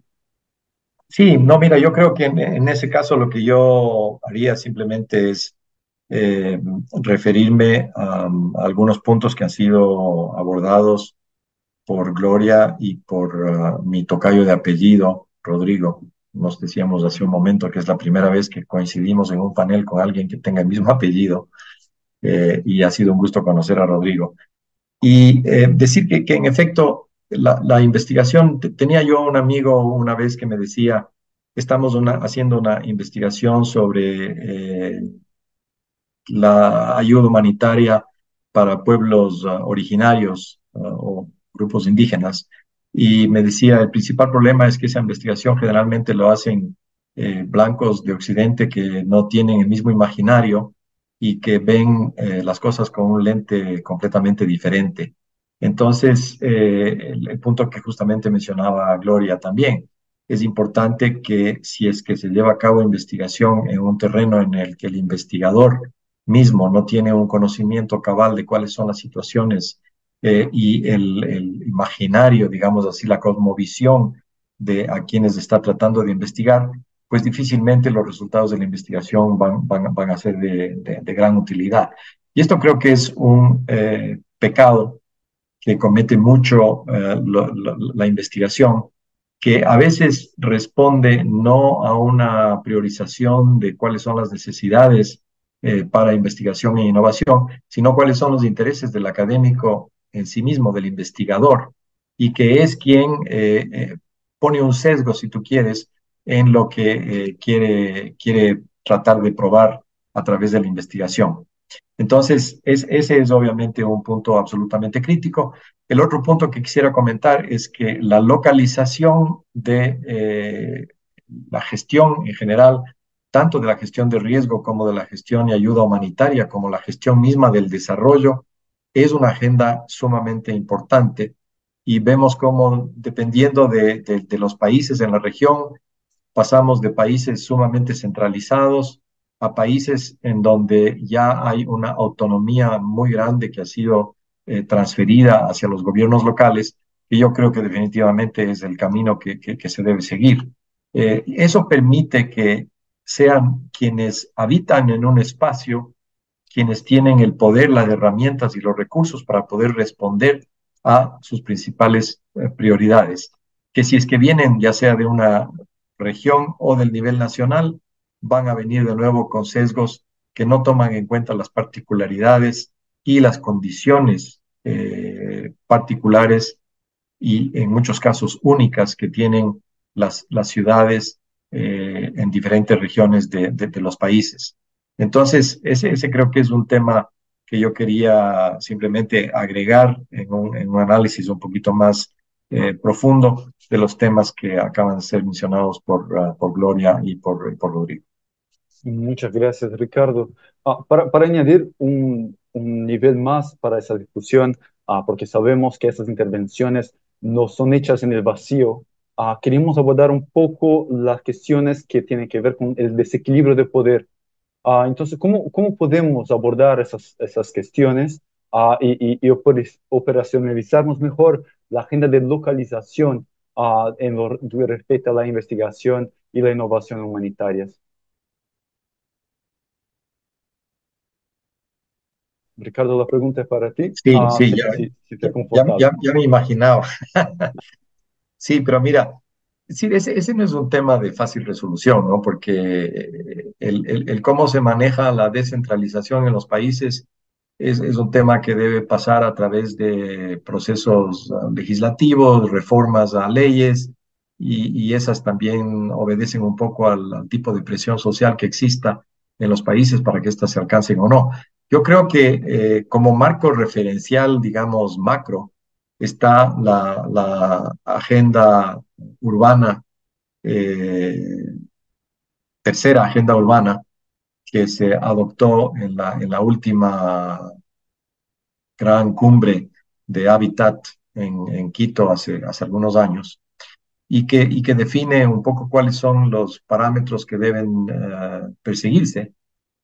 Sí, no, mira, yo creo que en ese caso lo que yo haría simplemente es referirme a algunos puntos que han sido abordados por Gloria y por mi tocayo de apellido, Rodrigo. Nos decíamos hace un momento que es la primera vez que coincidimos en un panel con alguien que tenga el mismo apellido, y ha sido un gusto conocer a Rodrigo. Y decir que en efecto la investigación, tenía yo un amigo una vez que me decía, estamos haciendo una investigación sobre la ayuda humanitaria para pueblos originarios o grupos indígenas. Y me decía, el principal problema es que esa investigación generalmente lo hacen blancos de Occidente que no tienen el mismo imaginario y que ven las cosas con un lente completamente diferente. Entonces, el punto que justamente mencionaba Gloria también, es importante que si es que se lleva a cabo investigación en un terreno en el que el investigador mismo no tiene un conocimiento cabal de cuáles son las situaciones y el imaginario, digamos así, la cosmovisión de a quienes está tratando de investigar, pues difícilmente los resultados de la investigación van a ser de gran utilidad. Y esto creo que es un pecado que comete mucho la investigación, que a veces responde no a una priorización de cuáles son las necesidades para investigación e innovación, sino cuáles son los intereses del académico en sí mismo, del investigador, y que es quien pone un sesgo, si tú quieres, en lo que quiere tratar de probar a través de la investigación. Entonces, ese es obviamente un punto absolutamente crítico. El otro punto que quisiera comentar es que la localización de la gestión en general, tanto de la gestión de riesgo como de la gestión y ayuda humanitaria, como la gestión misma del desarrollo, es una agenda sumamente importante. Y vemos cómo, dependiendo de los países en la región, pasamos de países sumamente centralizados a países en donde ya hay una autonomía muy grande que ha sido transferida hacia los gobiernos locales, y yo creo que definitivamente es el camino que se debe seguir. Eso permite que sean quienes habitan en un espacio, quienes tienen el poder, las herramientas y los recursos para poder responder a sus principales prioridades, que si es que vienen ya sea de una región o del nivel nacional, van a venir de nuevo con sesgos que no toman en cuenta las particularidades y las condiciones particulares y en muchos casos únicas que tienen las ciudades en diferentes regiones de los países. Entonces, ese creo que es un tema que yo quería simplemente agregar en un análisis un poquito más profundo de los temas que acaban de ser mencionados por Gloria y por Rodrigo. Muchas gracias, Ricardo. Para añadir un nivel más para esa discusión, porque sabemos que esas intervenciones no son hechas en el vacío, queremos abordar un poco las cuestiones que tienen que ver con el desequilibrio de poder. Entonces, ¿cómo podemos abordar esas cuestiones y operacionalizarnos mejor la agenda de localización en lo que respecta a la investigación y la innovación humanitarias? Ricardo, la pregunta es para ti. Sí, si te confortable. ya me imaginaba. Sí, pero mira, sí, ese no es un tema de fácil resolución, ¿no? Porque el cómo se maneja la descentralización en los países es un tema que debe pasar a través de procesos legislativos, reformas a leyes, y esas también obedecen un poco al tipo de presión social que exista en los países para que éstas se alcancen o no. Yo creo que como marco referencial, digamos, macro, está la agenda urbana, tercera agenda urbana, que se adoptó en la última gran cumbre de Hábitat en Quito hace algunos años. y que define un poco cuáles son los parámetros que deben perseguirse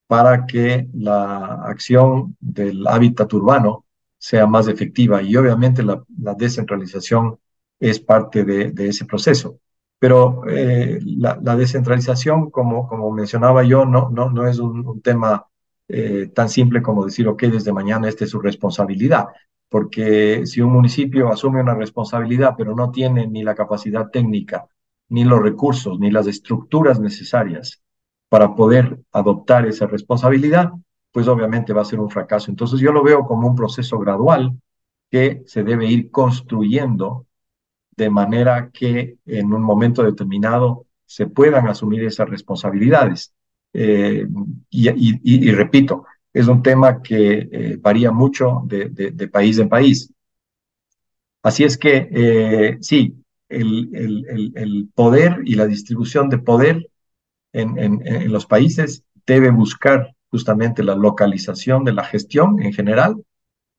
para que la acción del hábitat urbano sea más efectiva. Y obviamente la descentralización es parte de ese proceso. Pero la descentralización, como mencionaba yo, no es un tema tan simple como decir, ok, desde mañana esta es su responsabilidad. Porque si un municipio asume una responsabilidad, pero no tiene ni la capacidad técnica, ni los recursos, ni las estructuras necesarias para poder adoptar esa responsabilidad, pues obviamente va a ser un fracaso. Entonces yo lo veo como un proceso gradual que se debe ir construyendo de manera que en un momento determinado se puedan asumir esas responsabilidades. Eh, y repito, es un tema que varía mucho de país en país. Así es que sí, el poder y la distribución de poder en los países debe buscar justamente la localización de la gestión en general,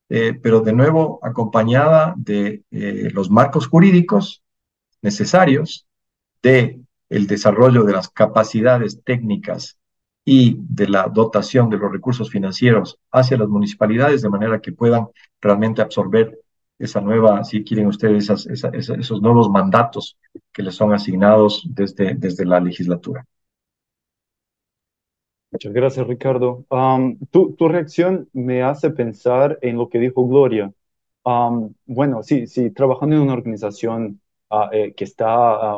pero de nuevo acompañada de los marcos jurídicos necesarios, de el desarrollo de las capacidades técnicas y de la dotación de los recursos financieros hacia las municipalidades de manera que puedan realmente absorber esa nueva, si quieren ustedes, esos nuevos mandatos que les son asignados desde la legislatura. Muchas gracias, Ricardo. Tu reacción me hace pensar en lo que dijo Gloria. Bueno, sí, trabajando en una organización que está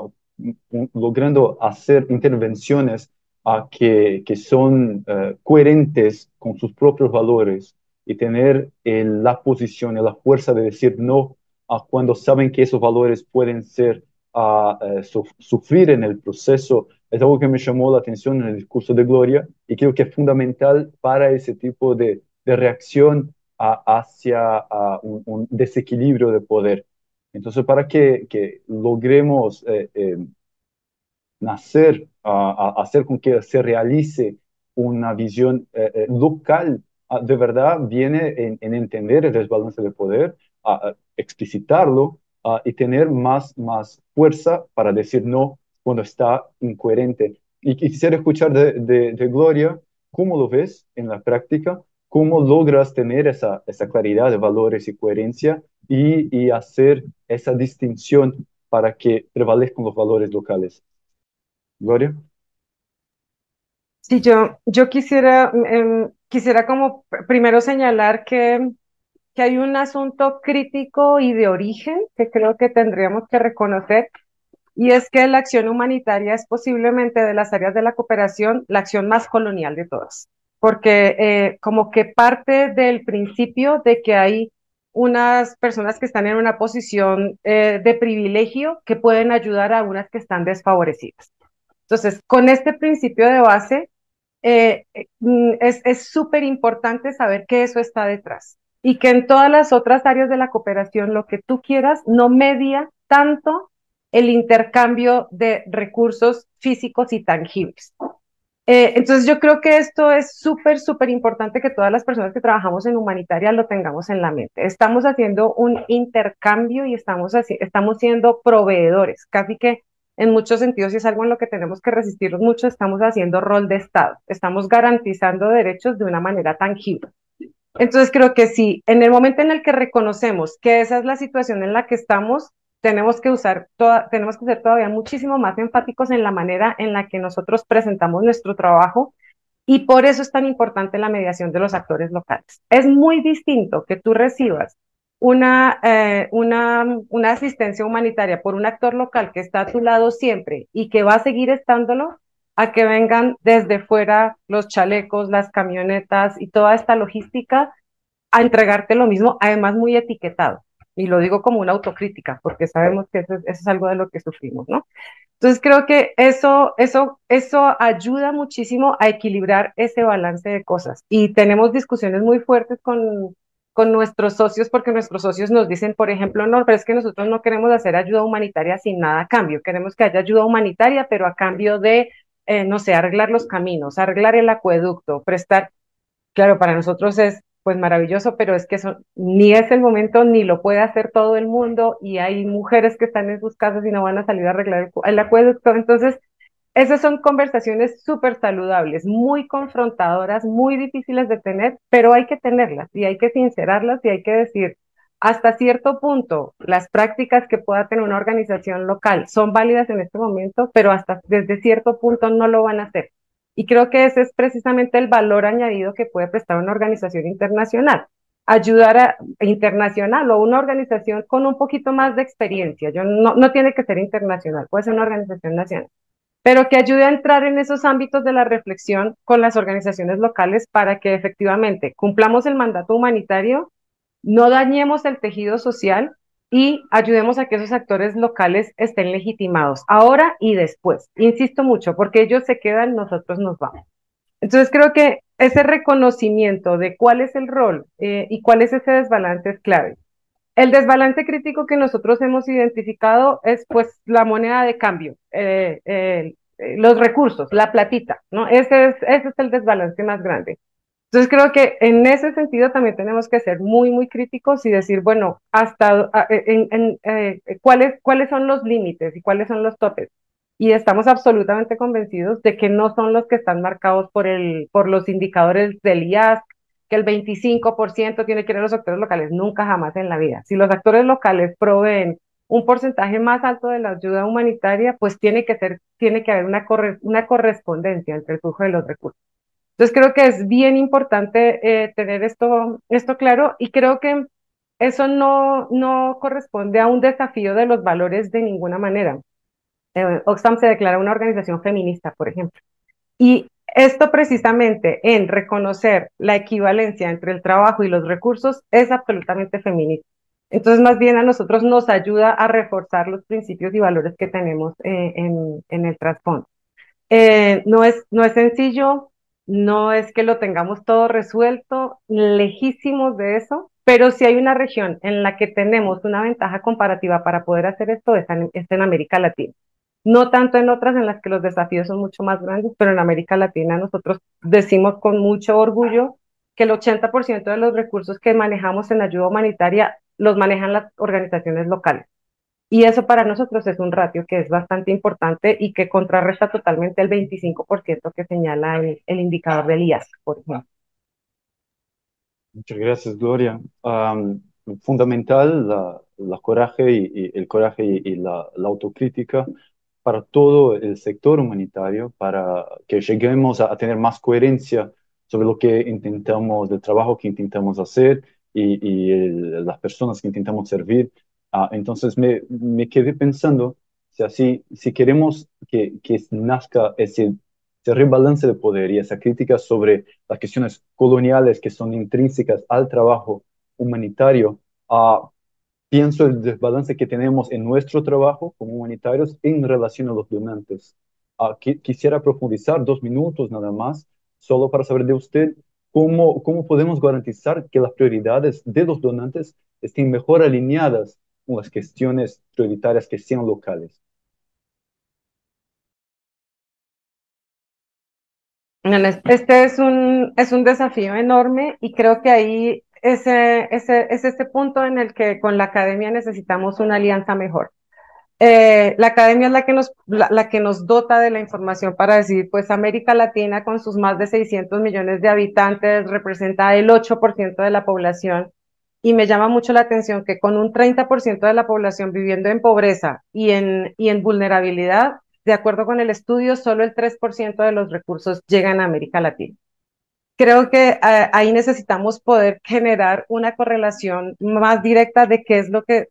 logrando hacer intervenciones que son coherentes con sus propios valores y tener la posición y la fuerza de decir no cuando saben que esos valores pueden ser sufrir en el proceso, es algo que me llamó la atención en el discurso de Gloria y creo que es fundamental para ese tipo de reacción hacia un desequilibrio de poder. Entonces, para que logremos nacer, hacer con que se realice una visión local, de verdad viene en entender el desbalance de poder, explicitarlo y tener más fuerza para decir no cuando está incoherente. Y quisiera escuchar de Gloria, ¿cómo lo ves en la práctica? ¿Cómo logras tener esa claridad de valores y coherencia y hacer esa distinción para que prevalezcan los valores locales? Gloria. Sí, yo quisiera como primero señalar que hay un asunto crítico y de origen que creo que tendríamos que reconocer, y es que la acción humanitaria es posiblemente de las áreas de la cooperación la acción más colonial de todas, porque como que parte del principio de que hay unas personas que están en una posición de privilegio que pueden ayudar a unas que están desfavorecidas. Entonces, con este principio de base, es súper importante saber que eso está detrás y que en todas las otras áreas de la cooperación lo que tú quieras no media tanto el intercambio de recursos físicos y tangibles. Entonces yo creo que esto es súper importante que todas las personas que trabajamos en humanitaria lo tengamos en la mente. Estamos haciendo un intercambio y estamos siendo proveedores, casi que en muchos sentidos, y es algo en lo que tenemos que resistirnos mucho, estamos haciendo rol de Estado, estamos garantizando derechos de una manera tangible. Entonces creo que sí, en el momento en el que reconocemos que esa es la situación en la que estamos, tenemos que ser todavía muchísimo más enfáticos en la manera en la que nosotros presentamos nuestro trabajo, y por eso es tan importante la mediación de los actores locales. Es muy distinto que tú recibas una asistencia humanitaria por un actor local que está a tu lado siempre y que va a seguir estándolo, a que vengan desde fuera los chalecos, las camionetas y toda esta logística a entregarte lo mismo, además muy etiquetado. Y lo digo como una autocrítica, porque sabemos que eso es algo de lo que sufrimos, ¿no? Entonces creo que eso ayuda muchísimo a equilibrar ese balance de cosas. Y tenemos discusiones muy fuertes con nuestros socios, porque nuestros socios nos dicen, por ejemplo, no, pero es que nosotros no queremos hacer ayuda humanitaria sin nada a cambio. Queremos que haya ayuda humanitaria, pero a cambio de, no sé, arreglar los caminos, arreglar el acueducto, prestar. Claro, para nosotros es, pues maravilloso, pero es que eso ni es el momento, ni lo puede hacer todo el mundo, y hay mujeres que están en sus casas y no van a salir a arreglar el acueducto. Entonces, esas son conversaciones súper saludables, muy confrontadoras, muy difíciles de tener, pero hay que tenerlas y hay que sincerarlas y hay que decir, hasta cierto punto, las prácticas que pueda tener una organización local son válidas en este momento, pero hasta desde cierto punto no lo van a hacer. Y creo que ese es precisamente el valor añadido que puede prestar una organización internacional. Ayudar a internacional o una organización con un poquito más de experiencia. No tiene que ser internacional, puede ser una organización nacional, pero que ayude a entrar en esos ámbitos de la reflexión con las organizaciones locales para que efectivamente cumplamos el mandato humanitario, no dañemos el tejido social y ayudemos a que esos actores locales estén legitimados ahora y después. Insisto mucho, porque ellos se quedan, nosotros nos vamos. Entonces creo que ese reconocimiento de cuál es el rol y cuál es ese desbalance es clave. El desbalance crítico que nosotros hemos identificado es pues la moneda de cambio, los recursos, la platita, ¿no? Ese es el desbalance más grande. Entonces creo que en ese sentido también tenemos que ser muy, muy críticos y decir, bueno, cuáles son los límites y cuáles son los topes. Y estamos absolutamente convencidos de que no son los que están marcados por los indicadores del IASC, que el 25% tiene que ir a los actores locales, nunca jamás en la vida. Si los actores locales proveen un porcentaje más alto de la ayuda humanitaria, pues tiene que haber una correspondencia entre el flujo de los recursos. Entonces creo que es bien importante tener esto claro, y creo que eso no corresponde a un desafío de los valores de ninguna manera. Oxfam se declara una organización feminista, por ejemplo, y esto precisamente en reconocer la equivalencia entre el trabajo y los recursos es absolutamente feminista. Entonces más bien a nosotros nos ayuda a reforzar los principios y valores que tenemos en el trasfondo. No es sencillo, no es que lo tengamos todo resuelto, lejísimos de eso, pero si hay una región en la que tenemos una ventaja comparativa para poder hacer esto, es en América Latina. No tanto en otras en las que los desafíos son mucho más grandes, pero en América Latina nosotros decimos con mucho orgullo que el 80% de los recursos que manejamos en ayuda humanitaria los manejan las organizaciones locales. Y eso para nosotros es un ratio que es bastante importante y que contrarresta totalmente el 25% que señala el indicador del IASC, por ejemplo. Muchas gracias, Gloria. Fundamental coraje y el coraje y la autocrítica para todo el sector humanitario, para que lleguemos a tener más coherencia sobre lo que intentamos, el trabajo que intentamos hacer las personas que intentamos servir. Entonces me quedé pensando, si queremos que nazca ese rebalance de poder y esa crítica sobre las cuestiones coloniales que son intrínsecas al trabajo humanitario, pienso el desbalance que tenemos en nuestro trabajo como humanitarios en relación a los donantes. Quisiera profundizar 2 minutos nada más, solo para saber de usted cómo podemos garantizar que las prioridades de los donantes estén mejor alineadas con las cuestiones prioritarias que sean locales. Este es un desafío enorme, y creo que ahí es este punto en el que con la academia necesitamos una alianza mejor. La academia es la que nos dota de la información para decir, pues América Latina con sus más de 600 millones de habitantes representa el 8% de la población, y me llama mucho la atención que con un 30% de la población viviendo en pobreza y en vulnerabilidad, de acuerdo con el estudio, solo el 3% de los recursos llegan a América Latina. Creo que ahí necesitamos poder generar una correlación más directa de qué es lo que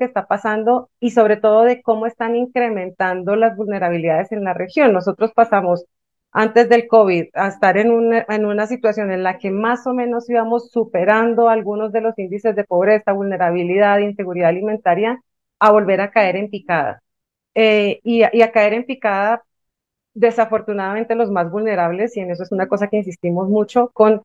está pasando, y sobre todo de cómo están incrementando las vulnerabilidades en la región. Nosotros pasamos antes del COVID a estar en una situación en la que más o menos íbamos superando algunos de los índices de pobreza, vulnerabilidad, inseguridad alimentaria, a volver a caer en picada. Y a caer en picada desafortunadamente los más vulnerables, y en eso es una cosa que insistimos mucho, con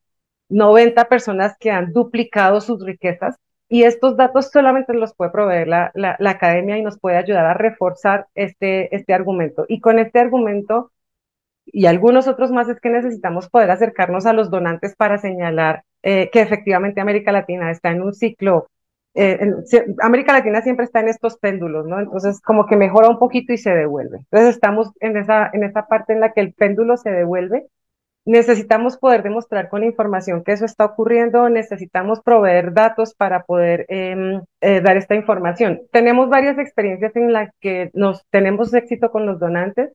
90 personas que han duplicado sus riquezas, y estos datos solamente los puede proveer la academia y nos puede ayudar a reforzar este argumento. Y con este argumento y algunos otros más es que necesitamos poder acercarnos a los donantes para señalar que efectivamente América Latina está en un ciclo, América Latina siempre está en estos péndulos, ¿no? Entonces como que mejora un poquito y se devuelve. Entonces estamos en esa parte en la que el péndulo se devuelve. Necesitamos poder demostrar con información que eso está ocurriendo, necesitamos proveer datos para poder dar esta información. Tenemos varias experiencias en las que tenemos éxito con los donantes.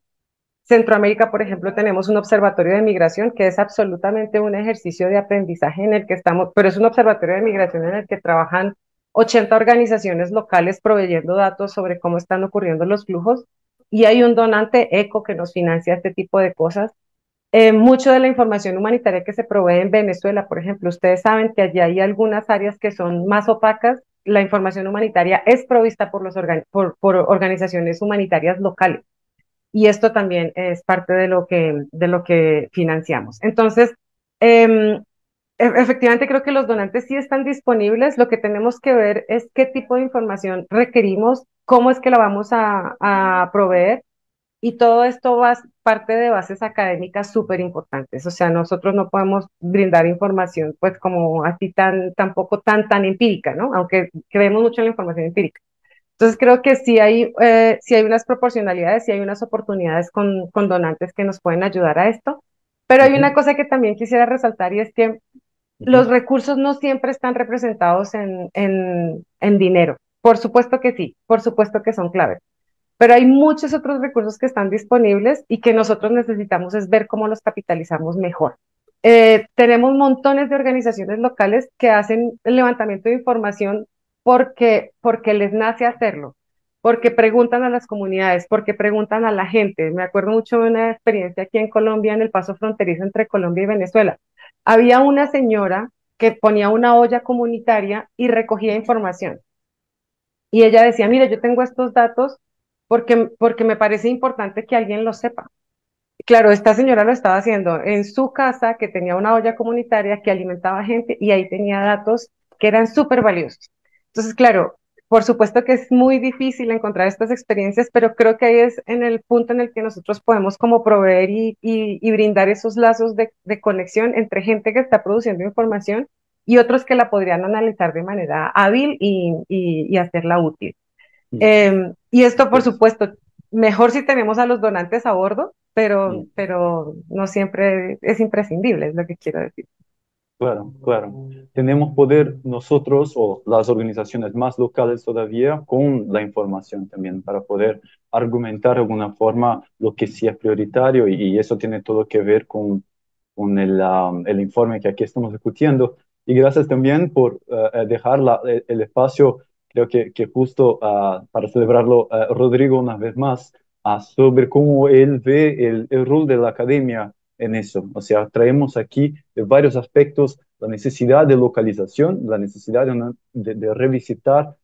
Centroamérica, por ejemplo, tenemos un observatorio de migración que es absolutamente un ejercicio de aprendizaje en el que estamos, pero es un observatorio de migración en el que trabajan 80 organizaciones locales proveyendo datos sobre cómo están ocurriendo los flujos, y hay un donante ECO que nos financia este tipo de cosas. Mucho de la información humanitaria que se provee en Venezuela, por ejemplo, ustedes saben que allí hay algunas áreas que son más opacas. La información humanitaria es provista por por organizaciones humanitarias locales, y esto también es parte de lo que financiamos. Entonces, efectivamente creo que los donantes sí están disponibles. Lo que tenemos que ver es qué tipo de información requerimos, cómo es que la vamos a proveer, y todo esto va parte de bases académicas súper importantes. O sea, nosotros no podemos brindar información pues como así tampoco tan empírica, ¿no? Aunque creemos mucho en la información empírica. Entonces creo que sí hay unas proporcionalidades, sí hay unas oportunidades con donantes que nos pueden ayudar a esto. Pero hay una cosa que también quisiera resaltar, y es que los recursos no siempre están representados en dinero. Por supuesto que sí, por supuesto que son claves. Pero hay muchos otros recursos que están disponibles y que nosotros necesitamos es ver cómo los capitalizamos mejor. Tenemos montones de organizaciones locales que hacen el levantamiento de información porque les nace hacerlo, porque preguntan a las comunidades, porque preguntan a la gente. Me acuerdo mucho de una experiencia aquí en Colombia, en el paso fronterizo entre Colombia y Venezuela. Había una señora que ponía una olla comunitaria y recogía información. Y ella decía, mire, yo tengo estos datos porque me parece importante que alguien lo sepa. Claro, esta señora lo estaba haciendo en su casa, que tenía una olla comunitaria que alimentaba gente, y ahí tenía datos que eran súper valiosos. Entonces, claro, por supuesto que es muy difícil encontrar estas experiencias, pero creo que ahí es en el punto en el que nosotros podemos como proveer y brindar esos lazos de conexión entre gente que está produciendo información y otros que la podrían analizar de manera hábil y hacerla útil. Y esto, por supuesto, mejor si tenemos a los donantes a bordo, pero no siempre es imprescindible, es lo que quiero decir. Claro, claro. Tenemos poder nosotros o las organizaciones más locales todavía con la información también para poder argumentar de alguna forma lo que sí es prioritario, y eso tiene todo que ver con el informe que aquí estamos discutiendo. Y gracias también por dejar el espacio, creo que justo para celebrarlo, Rodrigo, una vez más, sobre cómo él ve el rol de la academia en eso. O sea, traemos aquí de varios aspectos la necesidad de localización, la necesidad de revisitar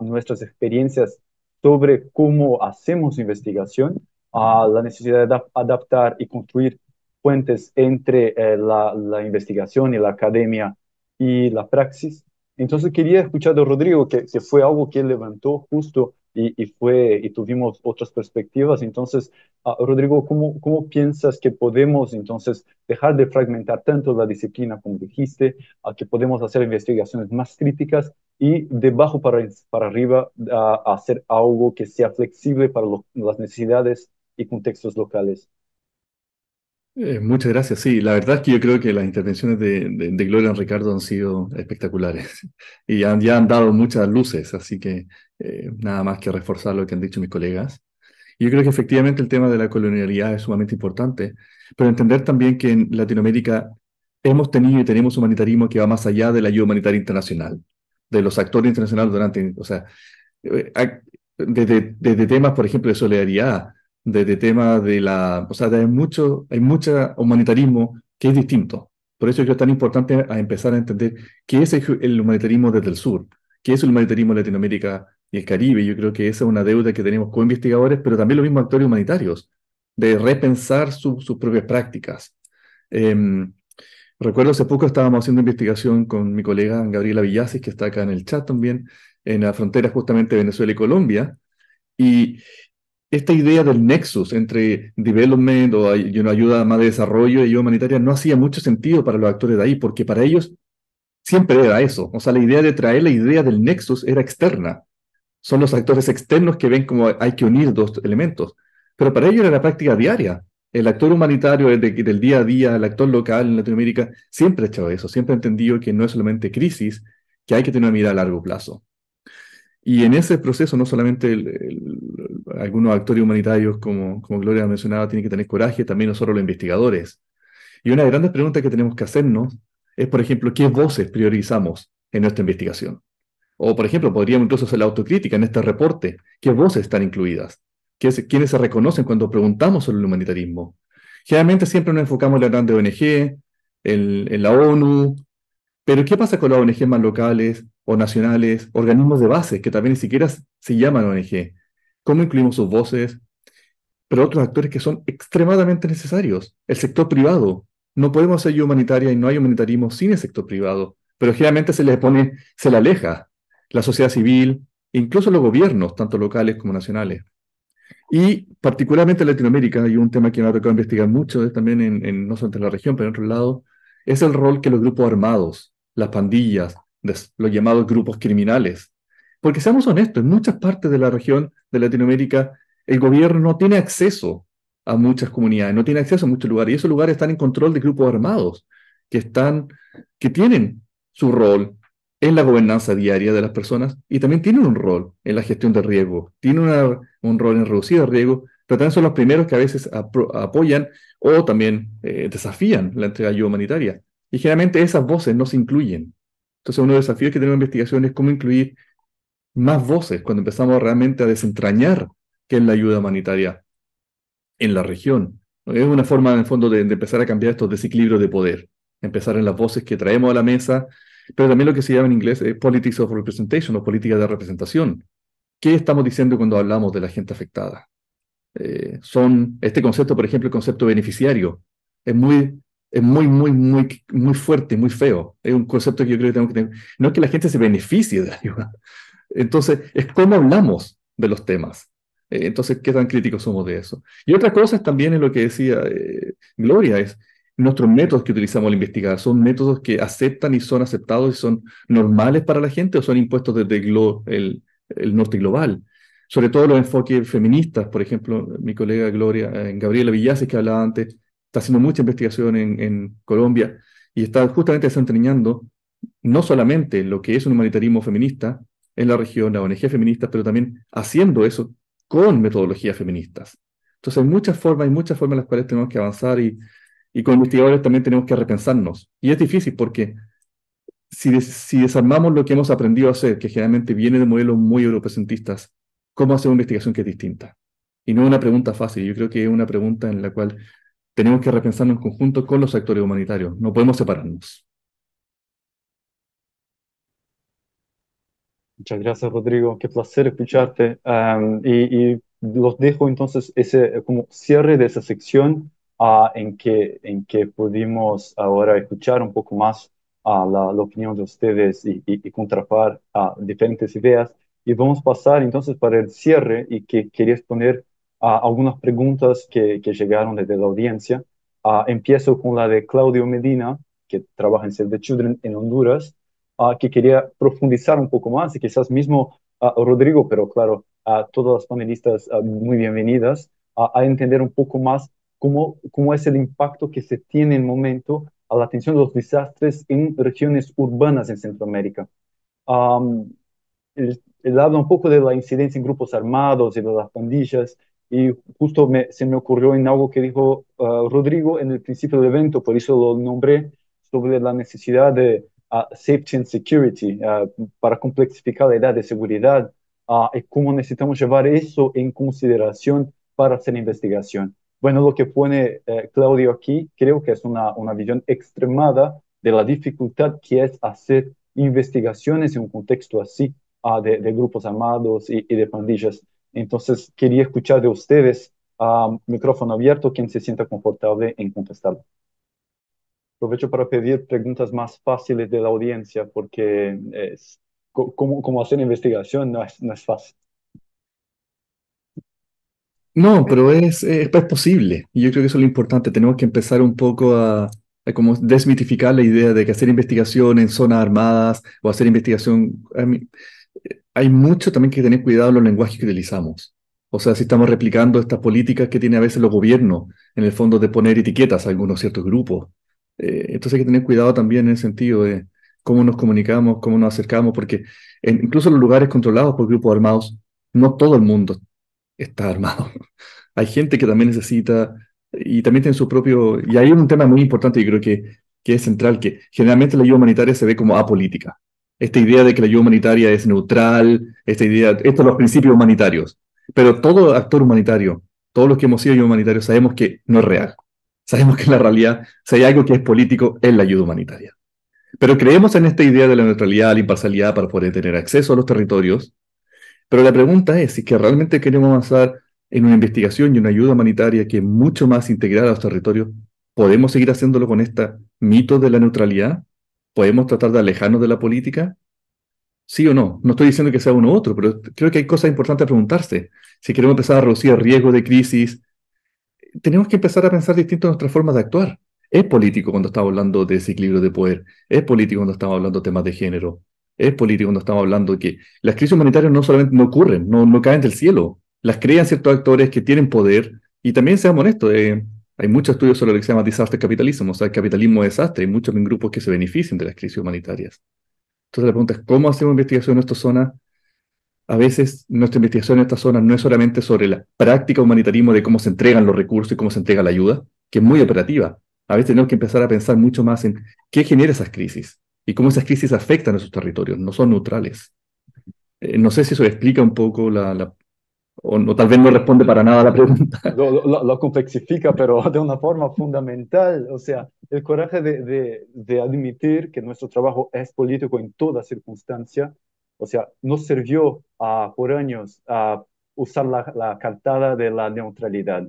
nuestras experiencias sobre cómo hacemos investigación, la necesidad de adaptar y construir puentes entre la investigación y la academia y la praxis. Entonces quería escuchar de Rodrigo, que fue algo que él levantó justo y tuvimos otras perspectivas. Entonces, Rodrigo, ¿cómo piensas que podemos entonces dejar de fragmentar tanto la disciplina como dijiste, a que podemos hacer investigaciones más críticas y de abajo para arriba hacer algo que sea flexible para las necesidades y contextos locales? Muchas gracias. Sí, la verdad es que yo creo que las intervenciones de Gloria y Ricardo han sido espectaculares y ya han dado muchas luces, así que nada más que reforzar lo que han dicho mis colegas. Yo creo que efectivamente el tema de la colonialidad es sumamente importante, pero entender también que en Latinoamérica hemos tenido y tenemos humanitarismo que va más allá de la ayuda humanitaria internacional, de los actores internacionales o sea, desde temas, por ejemplo, de solidaridad, desde temas o sea, hay mucho humanitarismo que es distinto. Por eso creo que es tan importante empezar a entender qué es el humanitarismo desde el sur, qué es el humanitarismo en Latinoamérica y el Caribe. Yo creo que esa es una deuda que tenemos como investigadores, pero también los mismos actores humanitarios, de repensar sus propias prácticas. Recuerdo hace poco estábamos haciendo investigación con mi colega Gabriela Villasis, que está acá en el chat también, en la frontera justamente de Venezuela y Colombia, y esta idea del nexus entre development o ayuda más de desarrollo y ayuda humanitaria no hacía mucho sentido para los actores de ahí, porque para ellos siempre era eso. O sea, la idea de traer la idea del nexus era externa. Son los actores externos que ven cómo hay que unir dos elementos. Pero para ello era la práctica diaria. El actor humanitario del día a día, el actor local en Latinoamérica, siempre ha hecho eso, siempre ha entendido que no es solamente crisis, que hay que tener una mirada a largo plazo. Y en ese proceso no solamente algunos actores humanitarios, como Gloria mencionaba, tienen que tener coraje, también nosotros los investigadores. Y una de las grandes preguntas que tenemos que hacernos es, por ejemplo, ¿qué voces priorizamos en nuestra investigación? O, por ejemplo, podríamos incluso hacer la autocrítica en este reporte. ¿Qué voces están incluidas? ¿Quiénes se reconocen cuando preguntamos sobre el humanitarismo? Generalmente siempre nos enfocamos en la grande ONG, en la ONU, pero ¿qué pasa con las ONG más locales o nacionales, organismos de base que también ni siquiera se llaman ONG? ¿Cómo incluimos sus voces? Pero otros actores que son extremadamente necesarios. El sector privado. No podemos hacer ayuda humanitaria y no hay humanitarismo sin el sector privado. Pero generalmente se le aleja la sociedad civil, incluso los gobiernos, tanto locales como nacionales. Y particularmente en Latinoamérica, y un tema que me ha tocado investigar mucho también no solamente en la región, pero en otros lados, es el rol que los grupos armados, las pandillas, los llamados grupos criminales. Porque seamos honestos, en muchas partes de la región de Latinoamérica, el gobierno no tiene acceso a muchas comunidades, no tiene acceso a muchos lugares, y esos lugares están en control de grupos armados, que tienen su rol en la gobernanza diaria de las personas y también tienen un rol en la gestión de riesgo, tienen un rol en reducir el riesgo, pero también son los primeros que a veces apoyan o también desafían la entrega de ayuda humanitaria. Y generalmente esas voces no se incluyen. Entonces uno de los desafíos que tenemos en investigación es cómo incluir más voces cuando empezamos realmente a desentrañar qué es la ayuda humanitaria en la región. Es una forma, en el fondo, de empezar a cambiar estos desequilibrios de poder, empezar en las voces que traemos a la mesa, pero también lo que se llama en inglés politics of representation o política de representación. ¿Qué estamos diciendo cuando hablamos de la gente afectada? Este concepto, por ejemplo, el concepto beneficiario, es muy fuerte, muy feo. Es un concepto que yo creo que tenemos que tener. No es que la gente se beneficie de la ayuda. Entonces, es cómo hablamos de los temas. Entonces, ¿qué tan críticos somos de eso? Y otra cosa es también en lo que decía Gloria, es nuestros métodos que utilizamos al investigar. ¿Son métodos que aceptan y son aceptados y son normales para la gente o son impuestos desde el norte global? Sobre todo los enfoques feministas, por ejemplo, mi colega Gabriela Villases, que hablaba antes, está haciendo mucha investigación en Colombia y está justamente desentrañando no solamente lo que es un humanitarismo feminista en la región, la ONG feministas, pero también haciendo eso con metodologías feministas. Entonces hay muchas formas en las cuales tenemos que avanzar y como investigadores también tenemos que repensarnos. Y es difícil porque si desarmamos lo que hemos aprendido a hacer, que generalmente viene de modelos muy europecentistas, ¿cómo hacer una investigación que es distinta? Y no es una pregunta fácil, yo creo que es una pregunta en la cual tenemos que repensarnos en conjunto con los actores humanitarios, no podemos separarnos. Muchas gracias, Rodrigo. Qué placer escucharte. Y los dejo entonces ese como cierre de esa sección en que pudimos ahora escuchar un poco más la opinión de ustedes y contrapar diferentes ideas. Y vamos a pasar entonces para el cierre y que quería exponer algunas preguntas que llegaron desde la audiencia. Empiezo con la de Claudio Medina, que trabaja en Save the Children en Honduras, que quería profundizar un poco más y quizás mismo Rodrigo, pero claro, a todas las panelistas muy bienvenidas a entender un poco más cómo es el impacto que se tiene en el momento a la atención de los desastres en regiones urbanas en Centroamérica. Um, él habla un poco de la incidencia en grupos armados y de las pandillas, y justo se me ocurrió en algo que dijo Rodrigo en el principio del evento, por eso lo nombré, sobre la necesidad de safety and security, para complexificar la idea de seguridad, y cómo necesitamos llevar eso en consideración para hacer investigación. Bueno, lo que pone Claudio aquí creo que es una visión extremada de la dificultad que es hacer investigaciones en un contexto así, de grupos armados y de pandillas. Entonces, quería escuchar de ustedes, micrófono abierto, quien se sienta confortable en contestar. Aprovecho para pedir preguntas más fáciles de la audiencia, porque como hacer investigación no es fácil. No, pero es posible. Y yo creo que eso es lo importante. Tenemos que empezar un poco a como desmitificar la idea de que hacer investigación en zonas armadas o hacer investigación... hay mucho también que tener cuidado en los lenguajes que utilizamos. O sea, si estamos replicando estas políticas que tienen a veces los gobiernos, en el fondo de poner etiquetas a algunos ciertos grupos. Entonces hay que tener cuidado también en el sentido de cómo nos comunicamos, cómo nos acercamos, porque incluso en los lugares controlados por grupos armados, no todo el mundo está armado. Hay gente que también necesita y también tiene su propio... Y hay un tema muy importante y creo que es central, que generalmente la ayuda humanitaria se ve como apolítica. Esta idea de que la ayuda humanitaria es neutral, esta idea, estos son los principios humanitarios. Pero todo actor humanitario, todos los que hemos sido ayuda humanitaria, sabemos que no es real. Sabemos que en la realidad, si hay algo que es político, es la ayuda humanitaria. Pero creemos en esta idea de la neutralidad, la imparcialidad para poder tener acceso a los territorios. Pero la pregunta es si que realmente queremos avanzar en una investigación y una ayuda humanitaria que es mucho más integrada a los territorios, ¿podemos seguir haciéndolo con este mito de la neutralidad? ¿Podemos tratar de alejarnos de la política? ¿Sí o no? No estoy diciendo que sea uno u otro, pero creo que hay cosas importantes a preguntarse. Si queremos empezar a reducir el riesgo de crisis, tenemos que empezar a pensar distinto en nuestras formas de actuar. Es político cuando estamos hablando de desequilibrio de poder, es político cuando estamos hablando de temas de género, es político cuando estamos hablando de que las crisis humanitarias no solamente no ocurren, no caen del cielo, las crean ciertos actores que tienen poder y también seamos honestos, hay muchos estudios sobre lo que se llama disaster capitalism, o sea, el capitalismo de desastre, hay muchos grupos que se benefician de las crisis humanitarias. Entonces la pregunta es, ¿cómo hacemos investigación en estas zonas? A veces nuestra investigación en estas zonas no es solamente sobre la práctica humanitarismo de cómo se entregan los recursos y cómo se entrega la ayuda, que es muy operativa. A veces tenemos que empezar a pensar mucho más en qué genera esas crisis y cómo esas crisis afectan a esos territorios, no son neutrales. No sé si eso explica un poco o tal vez no responde para nada a la pregunta. Lo complexifica, pero de una forma fundamental. O sea, el coraje de admitir que nuestro trabajo es político en toda circunstancia. O sea, nos sirvió por años a usar la cartada de la neutralidad,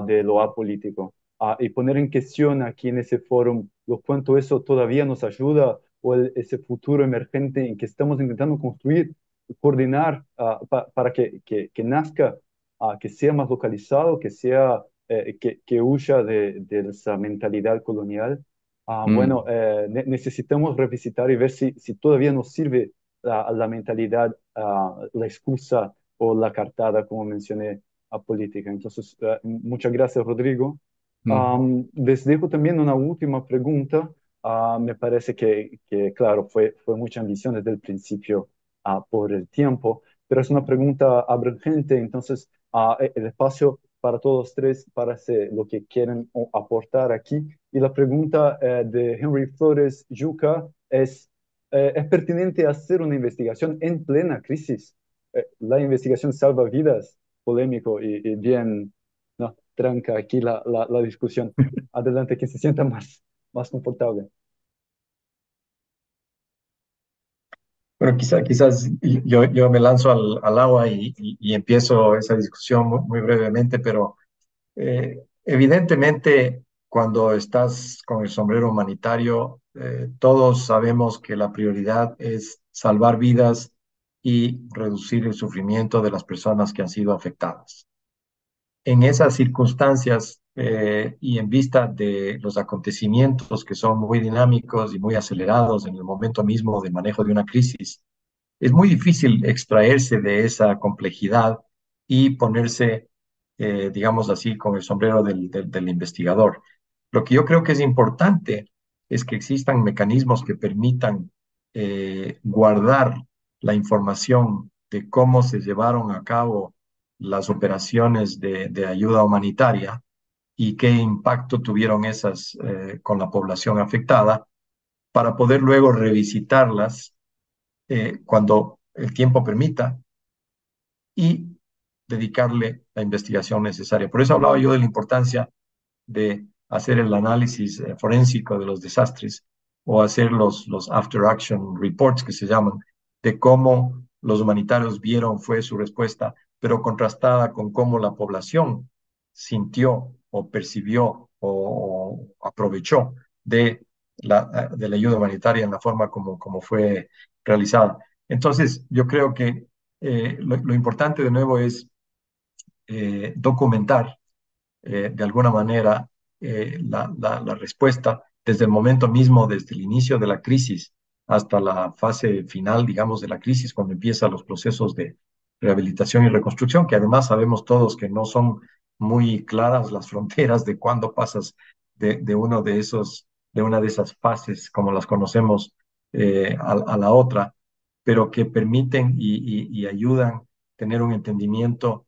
de lo apolítico, y poner en cuestión aquí en ese foro lo cuánto eso todavía nos ayuda o ese futuro emergente en que estamos intentando construir, coordinar para que nazca, que sea más localizado, que sea, que huya de esa mentalidad colonial. Bueno, necesitamos revisitar y ver si todavía nos sirve la mentalidad, la excusa o la cartada, como mencioné, a política. Entonces, muchas gracias, Rodrigo. Les dejo también una última pregunta. Me parece claro, fue mucha ambición desde el principio por el tiempo, pero es una pregunta abrangente, entonces el espacio para todos tres parece lo que quieren aportar aquí. Y la pregunta de Henry Flores Yuca ¿es pertinente hacer una investigación en plena crisis? La investigación salva vidas, polémico y bien, no, tranca aquí la discusión. Adelante, que se sienta más confortable. Bueno, quizás yo me lanzo al agua y empiezo esa discusión muy brevemente, pero evidentemente cuando estás con el sombrero humanitario, todos sabemos que la prioridad es salvar vidas y reducir el sufrimiento de las personas que han sido afectadas. En esas circunstancias y en vista de los acontecimientos que son muy dinámicos y muy acelerados en el momento mismo de manejo de una crisis, es muy difícil extraerse de esa complejidad y ponerse, digamos así, con el sombrero del investigador. Lo que yo creo que es importante es que existan mecanismos que permitan guardar la información de cómo se llevaron a cabo las operaciones de ayuda humanitaria y qué impacto tuvieron esas con la población afectada, para poder luego revisitarlas cuando el tiempo permita y dedicarle la investigación necesaria. Por eso hablaba yo de la importancia de hacer el análisis forénsico de los desastres o hacer los after action reports que se llaman, de cómo los humanitarios vieron fue su respuesta, pero contrastada con cómo la población sintió o percibió o aprovechó de la ayuda humanitaria en la forma como fue realizada. Entonces, yo creo que lo importante de nuevo es documentar de alguna manera la respuesta desde el momento mismo, desde el inicio de la crisis hasta la fase final, digamos, de la crisis, cuando empiezan los procesos de rehabilitación y reconstrucción, que además sabemos todos que no son muy claras las fronteras de cuándo pasas de uno de esos, de una de esas fases, como las conocemos, a la otra, pero que permiten y ayudan a tener un entendimiento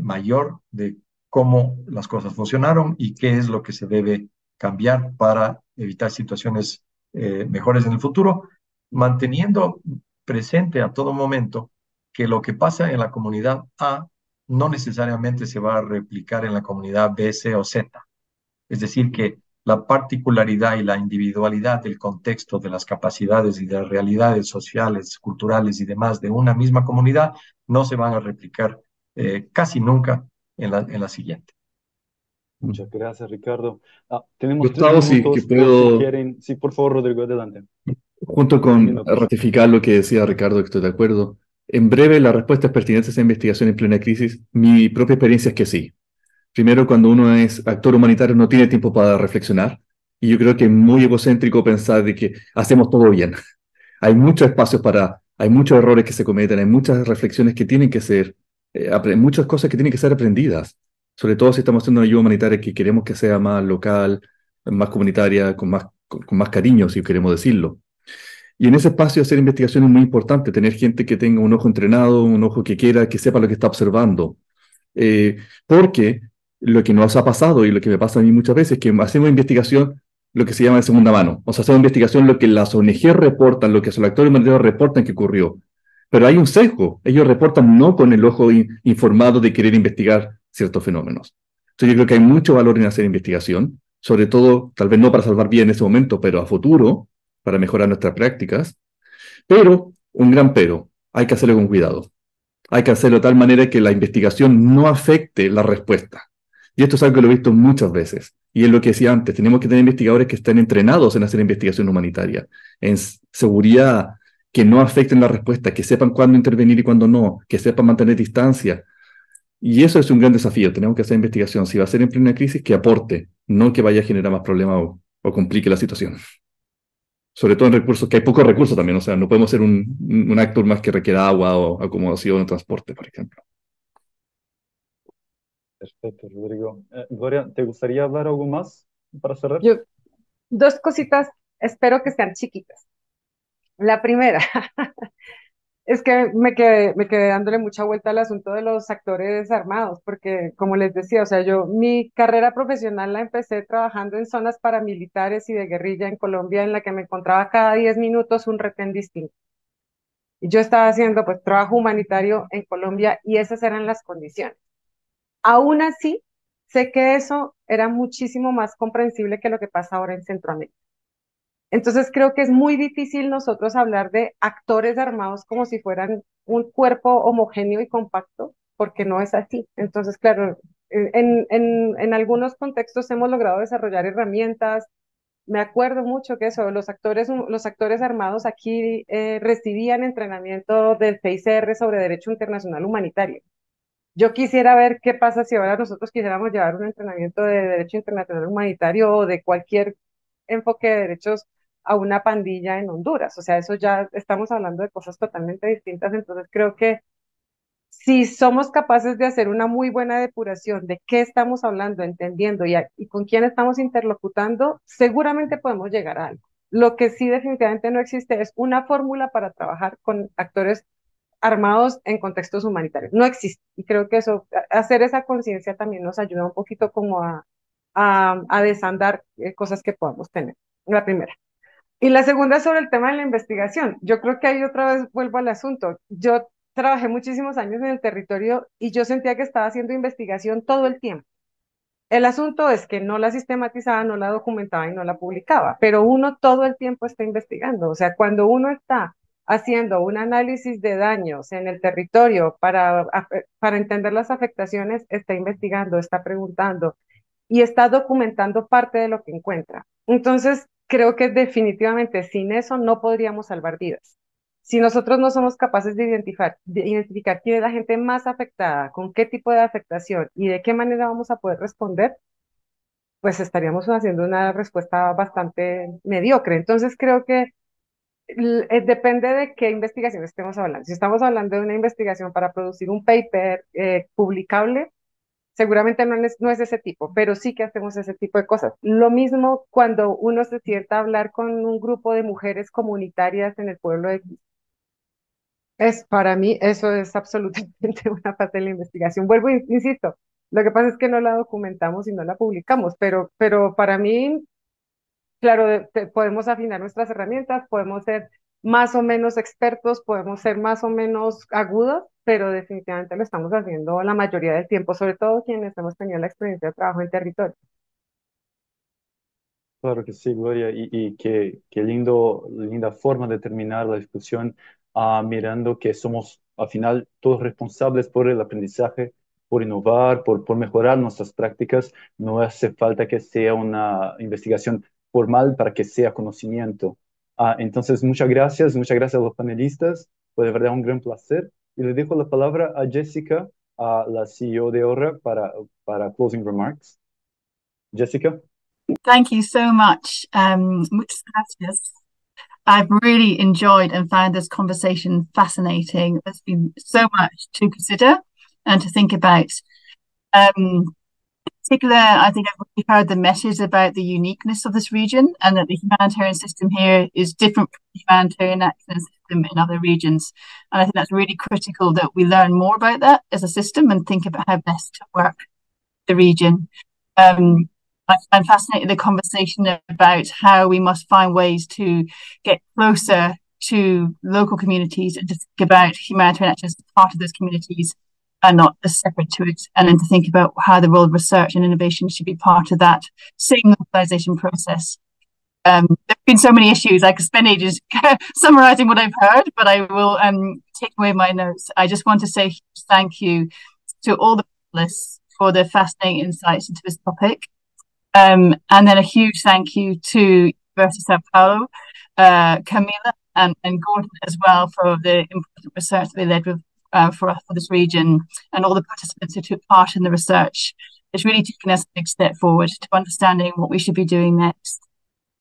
mayor de cómo las cosas funcionaron y qué es lo que se debe cambiar para evitar situaciones mejores en el futuro, manteniendo presente a todo momento que lo que pasa en la comunidad A no necesariamente se va a replicar en la comunidad B, C o Z. Es decir, que la particularidad y la individualidad del contexto, de las capacidades y de las realidades sociales, culturales y demás de una misma comunidad no se van a replicar casi nunca en la siguiente. Muchas gracias, Ricardo. Tenemos tres Gustavo, sí, que minutos por si puedo, quieren. Sí, por favor, Rodrigo, adelante. junto 3 con minutos. ratificar lo que decía Ricardo, que estoy de acuerdo. En breve, la respuesta es pertinente a esa investigación en plena crisis. Mi propia experiencia es que sí. Primero, cuando uno es actor humanitario, no tiene tiempo para reflexionar. Y yo creo que es muy egocéntrico pensar de que hacemos todo bien. Hay muchos espacios hay muchos errores que se cometen, hay muchas reflexiones que tienen que ser, muchas cosas que tienen que ser aprendidas. Sobre todo si estamos haciendo una ayuda humanitaria que queremos que sea más local, más comunitaria, con más cariño, si queremos decirlo. Y en ese espacio hacer investigación es muy importante, tener gente que tenga un ojo entrenado, un ojo que quiera, que sepa lo que está observando. Porque lo que nos ha pasado y lo que me pasa a mí muchas veces es que hacemos investigación lo que se llama de segunda mano. O sea, hacemos investigación lo que las ONG reportan, lo que los actores humanitarios reportan que ocurrió. Pero hay un sesgo. Ellos reportan no con el ojo informado de querer investigar ciertos fenómenos. Entonces yo creo que hay mucho valor en hacer investigación, sobre todo, tal vez no para salvar vidas en ese momento, pero a futuro, para mejorar nuestras prácticas. Pero, un gran pero, hay que hacerlo con cuidado. Hay que hacerlo de tal manera que la investigación no afecte la respuesta. Y esto es algo que lo he visto muchas veces. Y es lo que decía antes, tenemos que tener investigadores que estén entrenados en hacer investigación humanitaria, en seguridad, que no afecten la respuesta, que sepan cuándo intervenir y cuándo no, que sepan mantener distancia. Y eso es un gran desafío. Tenemos que hacer investigación. Si va a ser en plena crisis, que aporte, no que vaya a generar más problemas o complique la situación. Sobre todo en recursos, que hay pocos recursos también. O sea, no podemos ser un actor más que requiera agua o acomodación o transporte, por ejemplo. Perfecto, Rodrigo. Gloria, ¿te gustaría hablar algo más para cerrar? Yo, dos cositas, espero que sean chiquitas. La primera, es que me quedé dándole mucha vuelta al asunto de los actores armados, porque como les decía, o sea, yo mi carrera profesional la empecé trabajando en zonas paramilitares y de guerrilla en Colombia, en la que me encontraba cada 10 minutos un retén distinto. Y yo estaba haciendo pues trabajo humanitario en Colombia y esas eran las condiciones. Aún así, sé que eso era muchísimo más comprensible que lo que pasa ahora en Centroamérica. Entonces creo que es muy difícil nosotros hablar de actores armados como si fueran un cuerpo homogéneo y compacto, porque no es así. Entonces, claro, en algunos contextos hemos logrado desarrollar herramientas. Me acuerdo mucho que eso, los actores armados aquí recibían entrenamiento del CICR sobre Derecho Internacional Humanitario. Yo quisiera ver qué pasa si ahora nosotros quisiéramos llevar un entrenamiento de Derecho Internacional Humanitario o de cualquier enfoque de derechos a una pandilla en Honduras. O sea, eso ya estamos hablando de cosas totalmente distintas. Entonces creo que si somos capaces de hacer una muy buena depuración de qué estamos hablando, entendiendo y con quién estamos interlocutando, seguramente podemos llegar a algo. Lo que sí definitivamente no existe es una fórmula para trabajar con actores armados en contextos humanitarios. No existe. Y creo que eso, hacer esa conciencia también nos ayuda un poquito como a desandar cosas que podamos tener. La primera. Y la segunda sobre el tema de la investigación. Yo creo que ahí otra vez vuelvo al asunto. Yo trabajé muchísimos años en el territorio y yo sentía que estaba haciendo investigación todo el tiempo. El asunto es que no la sistematizaba, no la documentaba y no la publicaba, pero uno todo el tiempo está investigando. O sea, cuando uno está haciendo un análisis de daños en el territorio para entender las afectaciones, está investigando, está preguntando y está documentando parte de lo que encuentra. Entonces, creo que definitivamente sin eso no podríamos salvar vidas. Si nosotros no somos capaces de identificar quién es la gente más afectada, con qué tipo de afectación y de qué manera vamos a poder responder, pues estaríamos haciendo una respuesta bastante mediocre. Entonces creo que depende de qué investigación estemos hablando. Si estamos hablando de una investigación para producir un paper publicable, seguramente no es ese tipo, pero sí que hacemos ese tipo de cosas. Lo mismo cuando uno se sienta a hablar con un grupo de mujeres comunitarias en el pueblo de... Para mí eso es absolutamente una parte de la investigación. Vuelvo, insisto, lo que pasa es que no la documentamos y no la publicamos, pero para mí, claro, podemos afinar nuestras herramientas, podemos ser más o menos expertos, podemos ser más o menos agudos, pero definitivamente lo estamos haciendo la mayoría del tiempo, sobre todo quienes hemos tenido la experiencia de trabajo en territorio. Claro que sí, Gloria, y qué linda forma de terminar la discusión, mirando que somos al final todos responsables por el aprendizaje, por innovar, por mejorar nuestras prácticas. No hace falta que sea una investigación formal para que sea conocimiento. Entonces, muchas gracias a los panelistas, fue de verdad un gran placer. Y le dejo la palabra a Jessica, a la CEO de Aura, para closing remarks. Jessica. Thank you so much. Muchas gracias. I've really enjoyed and found this conversation fascinating. There's been so much to consider and to think about. In particular, I think I've really heard the message about the uniqueness of this region and that the humanitarian system here is different from the humanitarian action system in other regions. And I think that's really critical that we learn more about that as a system and think about how best to work the region. I'm fascinated in the conversation about how we must find ways to get closer to local communities and to think about humanitarian action as part of those communities and not as separate to it, and then to think about how the role of research and innovation should be part of that same localization process. There have been so many issues. I could spend ages summarizing what I've heard, but I will take away my notes. I just want to say thank you to all the panelists for their fascinating insights into this topic. And then a huge thank you to University of Sao Paulo, Camila and Gordon as well for the important research that they led with for this region, and all the participants who took part in the research. It's really taken us a big step forward to understanding what we should be doing next.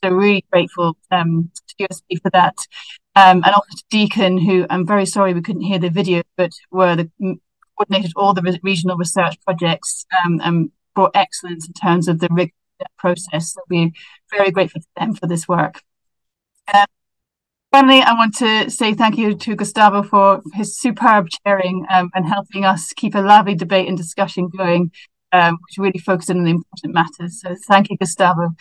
So really grateful to USP for that. And also to Deacon, who I'm very sorry we couldn't hear the video, but coordinated all the regional research projects and brought excellence in terms of the rigor of that process. So we're very grateful to them for this work. Finally, I want to say thank you to Gustavo for his superb chairing and helping us keep a lively debate and discussion going, which really focused on the important matters. So thank you, Gustavo,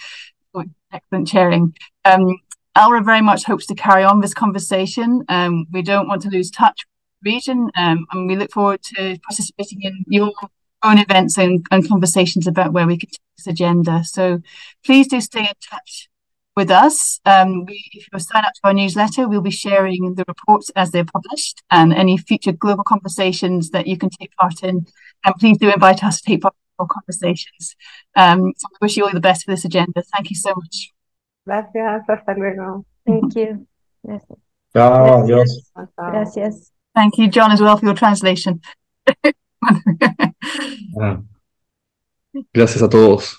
for excellent chairing. Aura very much hopes to carry on this conversation. We don't want to lose touch with the region, and we look forward to participating in your own events and conversations about where we can take this agenda. So please do stay in touch with us. If you sign up to our newsletter, we'll be sharing the reports as they're published and any future global conversations that you can take part in. And please do invite us to take part in our conversations. So I wish you all the best for this agenda. Thank you so much. Gracias, hasta luego. Thank you. Gracias. Chao, adiós. Gracias. Thank you, John, as well, for your translation. Gracias a todos.